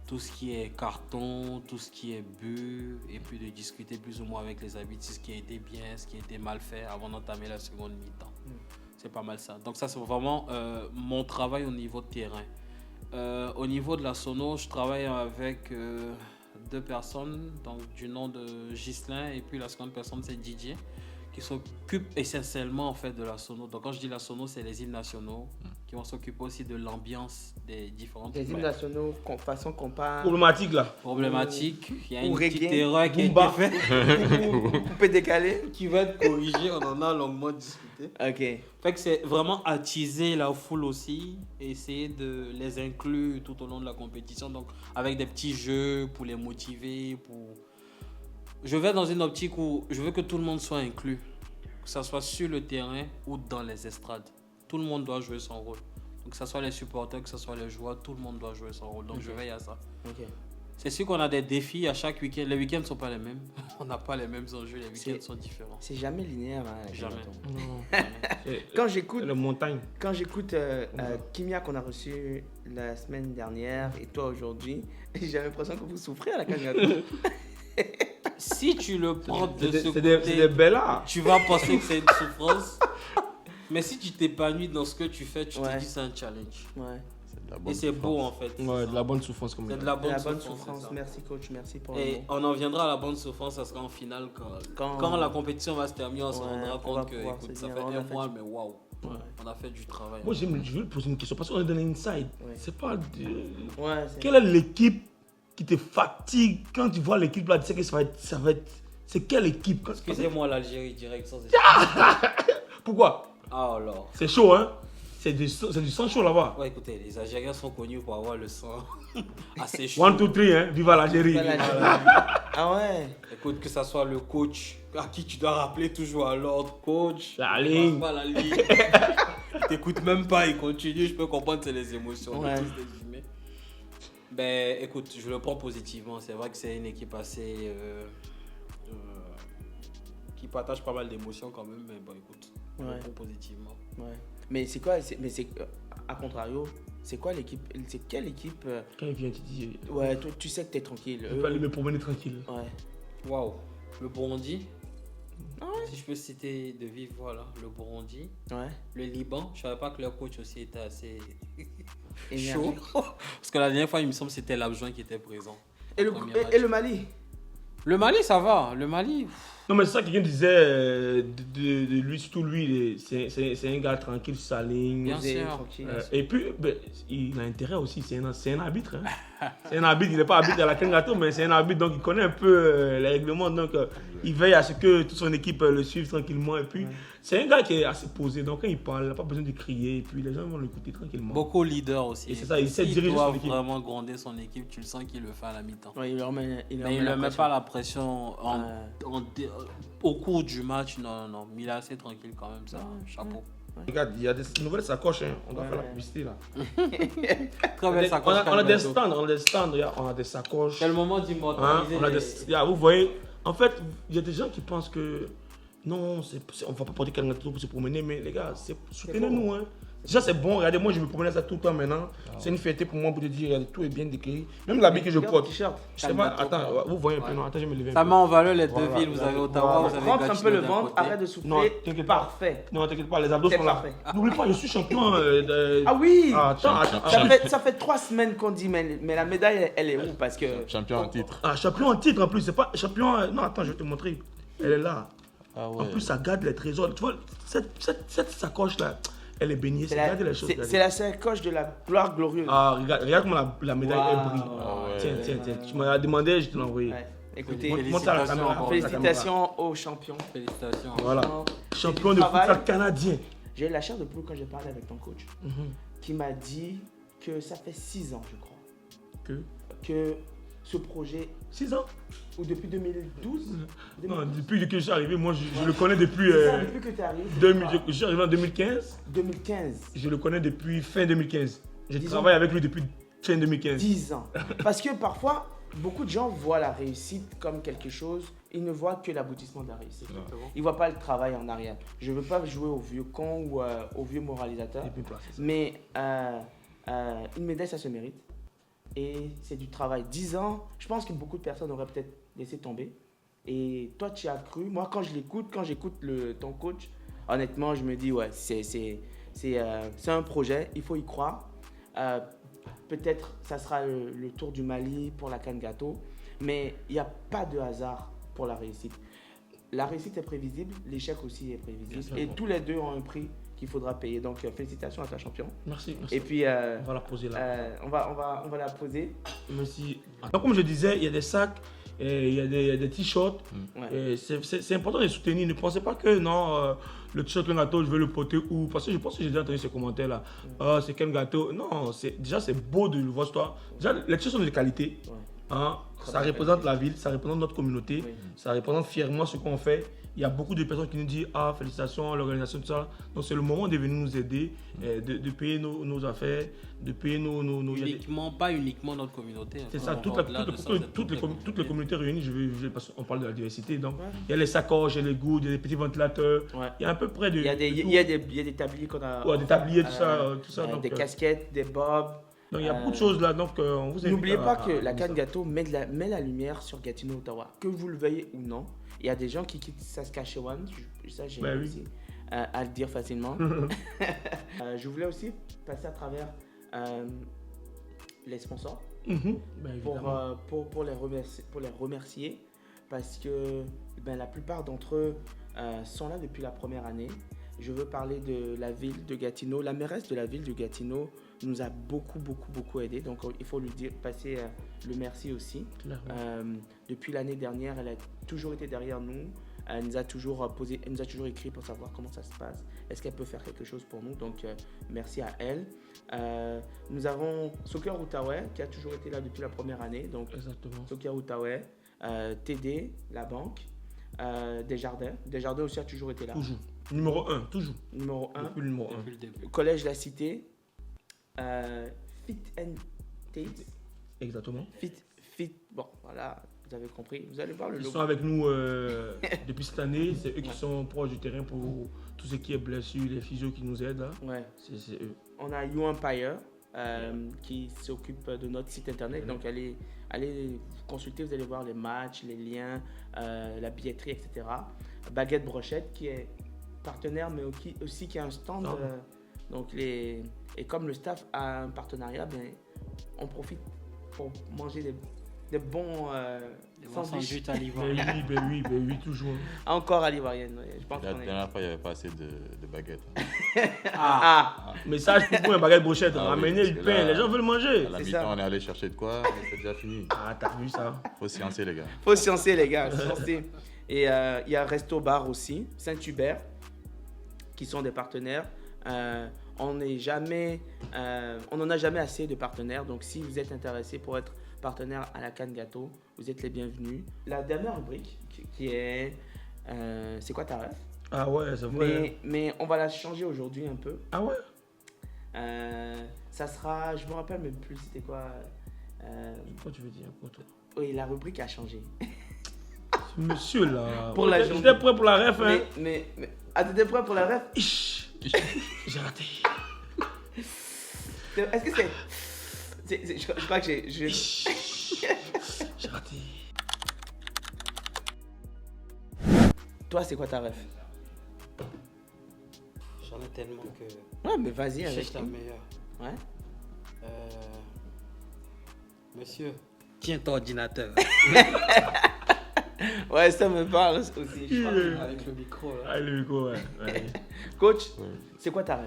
tout ce qui est carton, tout ce qui est but, et puis de discuter plus ou moins avec les arbitres ce qui a été bien, ce qui a été mal fait avant d'entamer la seconde mi-temps. C'est pas mal ça. Donc ça c'est vraiment mon travail au niveau de terrain. Au niveau de la sono, je travaille avec 2 personnes, donc du nom de Ghislain, et puis la seconde personne c'est Didier, qui s'occupe essentiellement en fait de la sono. Donc quand je dis la sono, c'est les hymnes nationaux qui vont s'occuper aussi de l'ambiance des différentes
Les hymnes nationaux, façon compas,
Problématique là.
problématiques. Il y a
Ou
une petite
reggae,
erreur qui a
Booba.
été faite,
coupé décalé.
qui va être corrigée, on en a longuement discuté.
Ok.
Fait que c'est vraiment attiser la foule aussi, et essayer de les inclure tout au long de la compétition, donc avec des petits jeux pour les motiver. Je vais dans une optique où je veux que tout le monde soit inclus, que ce soit sur le terrain ou dans les estrades. Tout le monde doit jouer son rôle. Donc que ce soit les supporters, que ce soit les joueurs, tout le monde doit jouer son rôle. Donc je veille à ça.
Ok.
C'est sûr qu'on a des défis à chaque week-end. Les week-ends ne sont pas les mêmes. On n'a pas les mêmes enjeux, les week-ends
C'est-
sont différents.
C'est jamais linéaire. Hein,
Jamais.
Jonathan. Quand j'écoute
La montagne.
Kimia qu'on a reçu la semaine dernière et toi aujourd'hui, j'ai l'impression que vous souffrez à la Cannes Gâteau.
Si tu le prends de ce
C'est des
côté,
bellas.
tu vas penser que c'est une souffrance. Mais si tu t'épanouis dans ce que tu fais, tu
Ouais.
te dis c'est un challenge.
Ouais.
C'est de la
Et
bonne
c'est beau
souffrance.
en fait.
Ouais, de la bonne souffrance comme
C'est de
ça.
la bonne,
La bonne
souffrance.
souffrance.
c'est ça.
Merci coach, merci pour le
Et
mot.
on en viendra à la bonne souffrance parce qu'en finale, quand la compétition va se terminer, on se
Ouais,
rendra
on va
compte que
pouvoir
écoute,
se
ça
dire,
fait
on a
un
fait
mois,
du-
mais waouh,
Ouais.
on a fait du travail.
Moi, je veux poser une question parce qu'on est dans l'inside.
Ouais.
C'est pas.
Ouais, c'est-
Quelle est l'équipe qui te fatigue quand tu vois l'équipe là? Tu sais que ça va être. C'est quelle équipe?
Excusez-moi l'Algérie direct sans
Pourquoi?
Ah alors.
C'est chaud, hein? C'est du sang chaud là-bas.
Ouais, écoutez, les Algériens sont connus pour avoir le sang assez chaud.
1, 2, 3, hein? Viva l'Algérie.
Pas l'Algérie. Ah ouais.
Écoute, que ça soit le coach à qui tu dois rappeler toujours à l'ordre, coach.
La
ne
ligne.
passe pas la ligne. Il t'écoute même pas, il continue, je peux comprendre, c'est les émotions. On est
Ouais.
tous des humains. Ben, écoute, je le prends positivement. C'est vrai que c'est une équipe assez... qui partage pas mal d'émotions quand même, mais bon, écoute, je le prends positivement.
Ouais. Mais c'est quoi, à contrario, c'est quoi l'équipe, c'est quelle équipe
Quand il vient, tu dis.
Ouais, toi, tu sais que t'es tranquille.
Je vais aller me promener tranquille.
Ouais.
Waouh, le Burundi.
Ouais.
Si je peux citer de vive voix, là, le Burundi.
Ouais.
Le Liban, je savais pas que leur coach aussi était assez chaud.
Énergique.
Parce que la dernière fois, il me semble que c'était l'adjoint qui était présent.
Et le Mali?
Le Mali, ça va. Le Mali.
Non, mais c'est ça que quelqu'un disait de lui, surtout lui, c'est un gars tranquille sur sa ligne.
Bien sûr.
Tranquille.
Et puis, ben, il a intérêt aussi, c'est un arbitre. Hein. C'est un arbitre, il n'est pas arbitre à la Kangato, mais c'est un arbitre, donc il connaît un peu les règlements. Donc, il veille à ce que toute son équipe le suive tranquillement. Et puis, c'est un gars qui est assez posé, donc quand il parle, il n'a pas besoin de crier. Et puis, les gens vont l'écouter tranquillement.
Beaucoup leader aussi.
Et c'est ça, il sait diriger son équipe.
Il doit vraiment gronder son équipe, tu le sens qu'il le fait à la mi-temps.
Ouais, il leur met
met pas la pression au cours du match, non. Mais il est assez tranquille quand même, ça. Chapeau.
Regarde, il y a des nouvelles sacoches, hein. On doit faire la publicité là.
Très belle sacoche.
On a des stands, regarde, on a des sacoches.
C'est le moment d'immortaliser.
Vous voyez, en fait, il y a des gens qui pensent que non, on va pas porter Kangato pour se promener, mais les gars, soutenez-nous. Hein. Déjà, c'est bon, regardez, moi je me promène ça tout le temps maintenant. C'est une fierté pour moi pour te dire, regardez, tout est bien décrit. Même l'habit que je porte. Je sais pas, attends, vous voyez un peu, non, attends, je me lever.
Ça met en valeur les deux villes, vous avez Ottawa, vous avez
Rentre un peu
Gatineau
le
d'un
ventre,
côté.
arrête de souffler.
T'inquiète pas.
Parfait.
Non, t'inquiète pas, les abdos
C'est
sont là.
parfait.
N'oublie pas, je suis champion.
Ah oui.
Attends.
Ça fait 3 semaines qu'on dit, mais la médaille, elle est où? Parce que...
Champion en titre.
Ah, champion en titre en plus, c'est pas champion. Non, attends, je vais te montrer. Elle est là.
Ah ouais.
En plus, ça garde les trésors. Tu vois, cette sacoche-là, elle est baignée. C'est garder les choses.
C'est la sacoche de la gloire glorieuse.
Ah, regarde comment la médaille elle brille.
Ah ouais.
Tiens. Tu m'as demandé, je te l'ai envoyé.
Ouais. Écoutez,
Montre ça à la caméra.
félicitations aux champions.
Félicitations.
Voilà.
C'est
Champion
du
de
travail.
futsal canadien.
J'ai eu la chair de poule quand j'ai parlé avec ton coach, qui m'a dit que ça fait 6 ans, je crois, que ce projet,
6 ans?
ou depuis 2012,
Non, depuis que je suis arrivé, moi je le connais depuis.
C'est ça, depuis que tu es arrivé.
Je suis arrivé en 2015.
2015.
Je le connais depuis fin 2015. Je
10 ans.
travaille avec lui depuis fin 2015.
10 ans. Parce que parfois, beaucoup de gens voient la réussite comme quelque chose, ils ne voient que l'aboutissement de la réussite. Ils ne voient pas le travail en arrière. Je ne veux pas jouer au vieux con ou au vieux moralisateur,
Et puis, voilà, c'est ça.
mais une médaille, ça se mérite. Et c'est du travail. 10 ans, je pense que beaucoup de personnes auraient peut-être laissé tomber. Et toi, tu as cru. Moi, quand j'écoute ton coach, honnêtement, je me dis, ouais, c'est un projet, il faut y croire. Peut-être ça sera le tour du Mali pour la Kangato, mais il n'y a pas de hasard pour la réussite. La réussite est prévisible, l'échec aussi est prévisible. Et tous les deux ont un prix qu'il faudra payer. Donc, félicitations à toi, champion.
Merci.
Et puis,
On va la poser là.
on va la poser.
Merci. Donc, comme je disais, il y a des sacs, il y a des t-shirts.
Ouais.
C'est important de les soutenir. Ne pensez pas que non, le t-shirt Ken Gâteau, je vais le porter où. Parce que je pense que j'ai déjà entendu ces commentaires là. Ah, c'est Ken Gâteau. Non, déjà c'est beau de le voir sur toi. Déjà, les t-shirts sont de qualité.
Ouais.
Hein, ça représente la ville, ça représente notre communauté,
Oui.
ça représente fièrement ce qu'on fait. Il y a beaucoup de personnes qui nous disent ah félicitations l'organisation tout ça. Donc c'est le moment de venir nous aider, de payer nos affaires, de payer nos
Pas uniquement notre communauté.
c'est ça, toutes les communautés réunies, parce qu'on parle de la diversité. Donc,
Ouais.
il y a les sacoches, il y a les gouttes, il y a les petits ventilateurs.
Ouais.
Il y a à peu près de.
Il y a des tabliers qu'on a.
Ouais, des tabliers, tout ça. Donc,
des casquettes, des bobs.
donc, il y a beaucoup de choses là. Donc, on vous invite.
N'oubliez pas que la
à
Cannes
ça.
Gâteau met la lumière sur Gatineau, Ottawa. Que vous le veuillez ou non, il y a des gens qui quittent Saskatchewan, ça j'ai
Ben oui.
réussi à le dire facilement. Je voulais aussi passer à travers les sponsors
Ben, évidemment.
pour les remercier parce que la plupart d'entre eux sont là depuis la première année. Je veux parler de la ville de Gatineau. La mairesse de la ville de Gatineau nous a beaucoup aidé. Donc, il faut lui dire, passer le merci aussi. Depuis l'année dernière, elle a toujours été derrière nous. Elle nous a toujours écrit pour savoir comment ça se passe. Est-ce qu'elle peut faire quelque chose pour nous? Donc, merci à elle. Nous avons Soccer Outaouais qui a toujours été là depuis la première année. Donc,
Exactement.
Soccer Outaouais, TD, la banque, Desjardins. Desjardins aussi a toujours été là.
Toujours. Numéro 1, toujours.
Numéro 1.
Depuis le numéro 1.
Depuis le début.
Collège La Cité, Fit and Tate.
Exactement.
Fit. Bon, voilà, vous avez compris. Vous allez voir le
Ils
logo.
sont avec nous depuis cette année. C'est eux qui sont proches du terrain pour tout ce qui est blessure, les physios qui nous aident là.
Ouais.
C'est eux.
On a You Empire qui s'occupe de notre site internet. Donc, allez consulter, vous allez voir les matchs, les liens, la billetterie, etc. Baguette Brochette qui est partenaire, mais aussi qui a un stand. Et comme le staff a un partenariat, bien, on profite pour manger des bons
sandwichs à
Ben
l'ivoire.
oui, toujours.
Encore à l'ivoirienne. Je pense
La
qu'on est...
dernière fois, il n'y avait pas assez de baguettes.
Message pour un baguette brochette.
Ah oui,
Ramenez
parce
le
que
pain,
là,
les gens veulent manger.
À la
C'est
mi-temps,
ça.
on est allé chercher de quoi, mais c'est déjà fini.
Ah, t'as vu ça?
Faut sciencer, les gars.
Faut sciencer, les gars. Sciencer. Et il y a Resto Bar aussi, Saint-Hubert, qui sont des partenaires. On n'en a jamais assez de partenaires. Donc, si vous êtes intéressé pour être partenaire à la Cannes Gâteau, vous êtes les bienvenus. La dernière rubrique, qui est c'est quoi ta ref?
Ah ouais, c'est vrai.
Mais on va la changer aujourd'hui un peu.
Ah ouais?
Ça sera, je me rappelle même plus, c'était quoi?
Quoi tu veux dire pour toi?
Oui, la rubrique a changé.
Monsieur là.
Pour la
J'étais prêt pour la ref, hein.
Mais t'étais prêt pour la ref?
J'ai raté.
Est-ce que je crois que j'ai
raté.
Toi, c'est quoi ta ref?
J'en ai tellement que.
Ouais, mais vas-y avec
Cherche la
nous.
meilleure.
Ouais.
Monsieur, tiens ton ordinateur.
Ouais, ça me parle aussi.
Avec le micro là.
Ah, le micro, ouais.
Coach,
Ouais.
c'est quoi ta ref?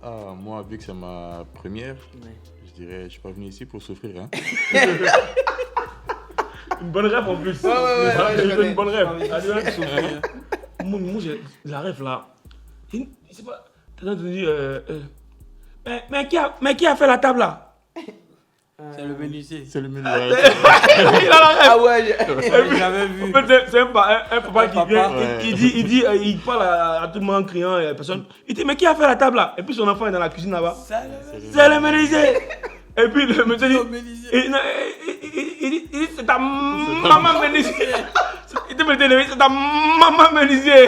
Ah, moi, vu que c'est ma première,
Ouais.
je dirais, je suis pas venu ici pour souffrir. Hein.
Une bonne ref en plus.
Ouais, je
J'ai
connais.
une bonne ref.
J'ai
Allez, ouais. Moi, j'ai la ref là. C'est pas. T'as entendu. Mais qui a fait la table là?
C'est le menuisier.
C'est le menu.
Il a la ref.
Ah ouais,
J'avais vu.
En fait, c'est un papa qui vient,
Ouais.
il parle à tout le monde en criant, et la personne, il dit mais qui a fait la table là? Et puis son enfant est dans la cuisine là-bas. C'est le menuisier. Et puis le monsieur dit, il dit c'est ta maman menuisier. Il te dit c'est ta maman menuisier.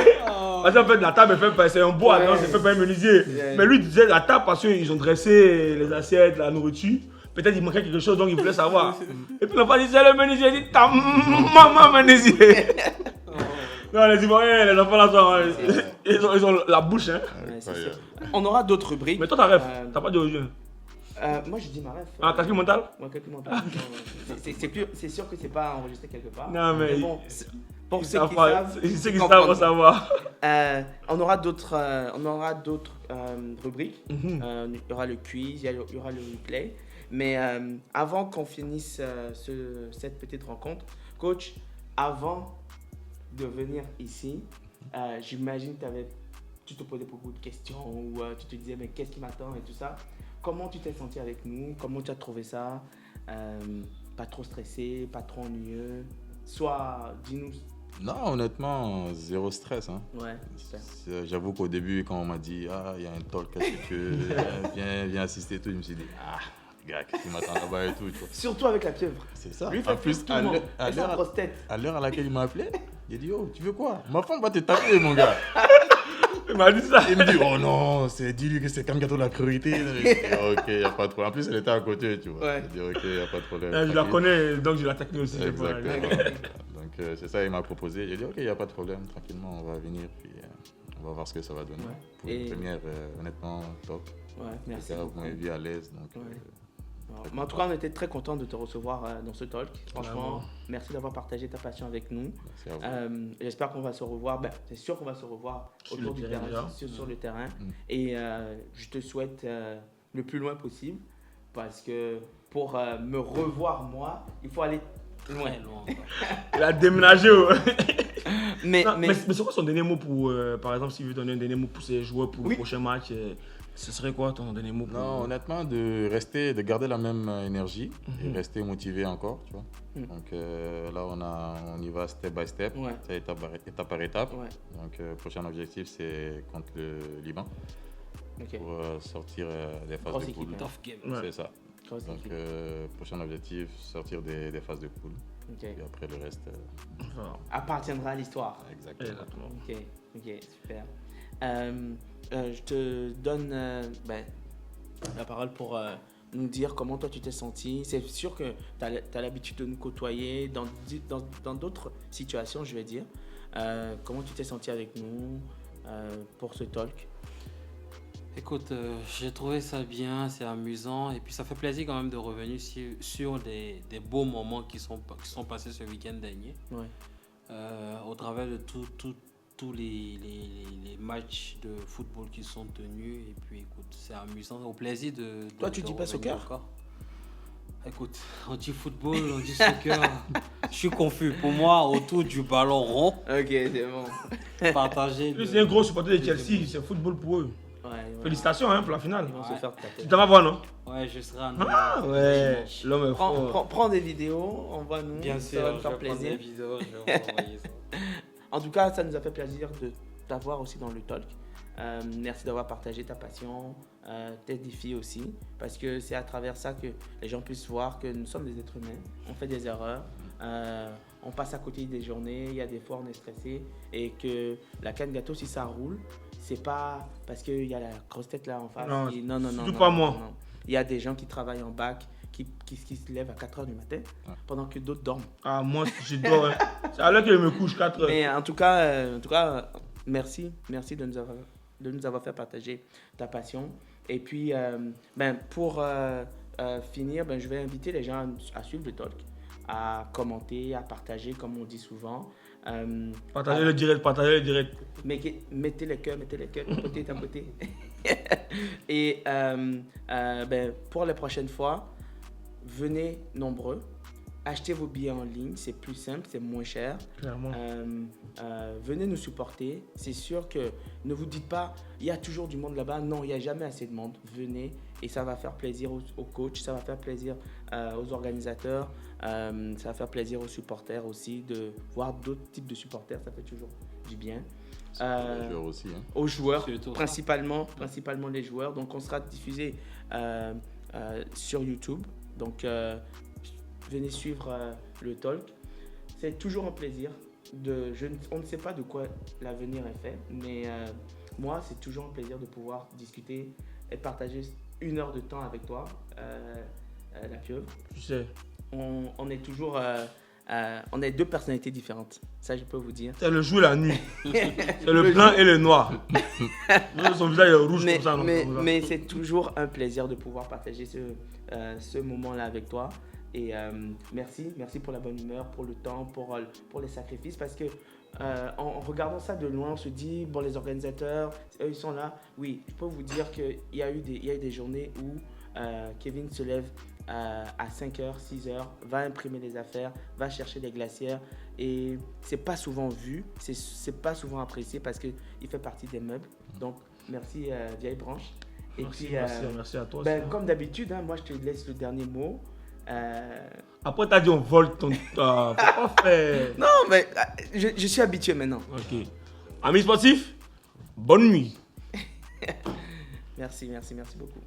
Parce qu'en fait la table c'est un bois,
Ouais.
non, c'est fait par un menuisier.
Ouais.
Mais lui disait la table parce qu'ils ont dressé les assiettes, la nourriture. Peut-être il manquait quelque chose donc il voulait savoir. Et puis l'enfant dit c'est le menuisier, il dit ta maman menuisier. Non, les Ivoiriens, les enfants là, ils ont la bouche, hein.
Ouais, c'est
Incroyable.
sûr. On aura d'autres rubriques.
Mais toi, ta ref,
Euh,
t'as pas dit aujourd'hui.
Moi, je dis ma ref.
Ah, calcul mental?
Ouais, calcul mental. C'est sûr que c'est pas enregistré quelque part.
Non, mais
bon, pour ceux
Ceux
qui savent,
qui savent
comprendront.
vont savoir.
On aura d'autres rubriques.
Mhm.
Il y aura le quiz, il y aura le replay. Mais avant qu'on finisse cette petite rencontre, coach, avant de venir ici, j'imagine que tu te posais beaucoup de questions ou tu te disais mais qu'est-ce qui m'attend et tout ça. Comment tu t'es senti avec nous? Comment tu as trouvé ça? Pas trop stressé, pas trop ennuyeux? Soit, dis-nous.
Non, honnêtement, zéro stress. Hein.
Ouais, super.
J'avoue qu'au début, quand on m'a dit, ah, il y a un talk, qu'est-ce que viens assister et tout, je me suis dit, ah, gars, qu'est-ce qui m'attend là-bas et tout. Tu vois.
Surtout avec la pieuvre.
C'est ça.
Lui
En
fait
plus,
tout le monde.
à
Et sa
l'heure
grosse tête.
à l'heure à laquelle il m'a appelé, il a dit, oh, tu veux quoi? Ma femme va te taper, mon gars.
Il m'a dit ça.
Il me dit, oh non, dis-lui que c'est Cannes Gâteau la priorité. Je dis, ok, il n'y a pas de problème. En plus, elle était à côté, tu vois.
Ouais.
Je dis, ok, il n'y a pas de problème.
Je la
Tranquille.
connais, donc je l'attaque aussi.
Exactement. Donc, c'est ça, il m'a proposé. J'ai dit, ok, il n'y a pas de problème, tranquillement, on va venir, puis on va voir ce que ça va donner.
Ouais.
Pour
Et-
une première, honnêtement, top.
Ouais, merci.
Les gars, vous m'avez vu à l'aise, donc.
Ouais. Mais en tout cas, on était très content de te recevoir dans ce talk. Franchement, merci d'avoir partagé ta passion avec nous.
Merci à vous.
J'espère qu'on va se revoir. Ben, c'est sûr qu'on va se revoir
Sur
autour
le
du
terrain,
terrain,
déjà.
sur le terrain.
Mm.
Et je te souhaite le plus loin possible parce que pour me revoir moi, il faut aller loin.
Très loin.
Il a déménagé. Ouais.
Mais,
Non,
mais,
mais c'est quoi son dernier mot pour, par exemple, s'il veut donner un dernier mot pour ses joueurs pour
Oui.
le prochain match, ce serait quoi ton dernier mot pour
Non, honnêtement, de garder la même énergie et rester motivé encore, tu vois.
Mhm.
Donc là, on y va step by step,
Ouais.
c'est étape par étape.
Ouais,
Donc, prochain objectif, c'est contre le Liban
ok.
pour sortir des phases
Grosse
de
équipe,
poule.
hein.
Tough game.
Ouais.
C'est ça.
Grosse
Donc,
équipe.
prochain objectif, sortir des phases de poule.
Ok.
Et après le reste,
Voilà.
Appartiendra à l'histoire.
exactement.
Exactement.
Ok, super. Je te donne la parole pour nous dire comment toi tu t'es senti. C'est sûr que tu as l'habitude de nous côtoyer dans d'autres situations, je vais dire. Comment tu t'es senti avec nous pour ce talk?
Écoute, j'ai trouvé ça bien, c'est amusant et puis ça fait plaisir quand même de revenir sur des beaux moments qui sont passés ce week-end dernier.
Ouais.
Au travers de tous les matchs de football qui sont tenus et puis écoute, c'est amusant, au plaisir de
Toi, tu
de
dis pas
revenir
soccer?
encore. Écoute, on dit football, on dit soccer. Je suis confus. Pour moi, autour du ballon rond,
Ok, c'est bon.
partager.
Lui, c'est un gros supporter de Chelsea, c'est football pour eux.
Ouais.
Félicitations hein, pour la finale.
Ils vont se faire taper.
Tu t'en vas voir, non?
Ouais, je serai en
Ah ouais, l'homme est fort.
Prends des vidéos, envoie-nous.
Bien
ça
sûr,
va
je
nous
vais
faire
prendre des
plaisir.
vidéos, je vais vous envoyer ça.
En tout cas, ça nous a fait plaisir de t'avoir aussi dans le talk. Merci d'avoir partagé ta passion, tes défis aussi, parce que c'est à travers ça que les gens puissent voir que nous sommes des êtres humains, on fait des erreurs, on passe à côté des journées, il y a des fois on est stressé et que la canne gâteau, si ça roule, c'est pas parce qu'il y a la grosse tête là en face.
Non,
Non.
surtout pas moi.
Non. Il y a des gens qui travaillent en bac, qui se lèvent à 4h du matin, pendant que d'autres dorment.
Ah, moi, je dors. Hein. C'est à l'heure que je me couche, 4 heures.
Mais en tout cas, merci de nous avoir fait partager ta passion. Et puis, pour finir, je vais inviter les gens à suivre le talk, à commenter, à partager, comme on dit souvent.
Partagez le direct, partagez le direct.
Mettez les cœurs, tapoter. Et pour les prochaines fois, venez nombreux. Achetez vos billets en ligne, c'est plus simple, c'est moins cher.
Clairement.
Venez nous supporter. C'est sûr que ne vous dites pas, il y a toujours du monde là-bas. Non, il n'y a jamais assez de monde. Venez et ça va faire plaisir aux coachs, ça va faire plaisir aux organisateurs, ça va faire plaisir aux supporters aussi de voir d'autres types de supporters. Ça fait toujours du bien.
C'est pour les joueurs aussi. Hein.
Aux joueurs,
Surtout ça.
principalement les joueurs. Donc, on sera diffusé sur YouTube. Donc, venez suivre le talk. C'est toujours un plaisir. On ne sait pas de quoi l'avenir est fait, mais moi, c'est toujours un plaisir de pouvoir discuter et partager 1 heure de temps avec toi, la pieuvre.
Tu sais.
On est toujours... on est 2 personnalités différentes. Ça, je peux vous dire.
C'est le jour et la nuit. C'est le blanc et le noir. Son visage est rouge comme ça.
Mais c'est toujours un plaisir de pouvoir partager ce moment-là avec toi. Et merci pour la bonne humeur, pour le temps, pour les sacrifices. Parce que en regardant ça de loin, on se dit, bon, les organisateurs, eux, ils sont là. Oui, je peux vous dire qu'il y a eu des journées où Kevin se lève à 5h, 6h, va imprimer les affaires, va chercher les glacières. Et c'est pas souvent vu, c'est pas souvent apprécié parce qu'il fait partie des meubles. Donc, merci Vieille Branche. Et
Merci à toi.
comme d'habitude, moi je te laisse le dernier mot.
Après, t'as dit on vole ton. Faut pas faire.
Non, mais je suis habitué maintenant.
Ok. Amis sportifs, bonne nuit.
Merci beaucoup.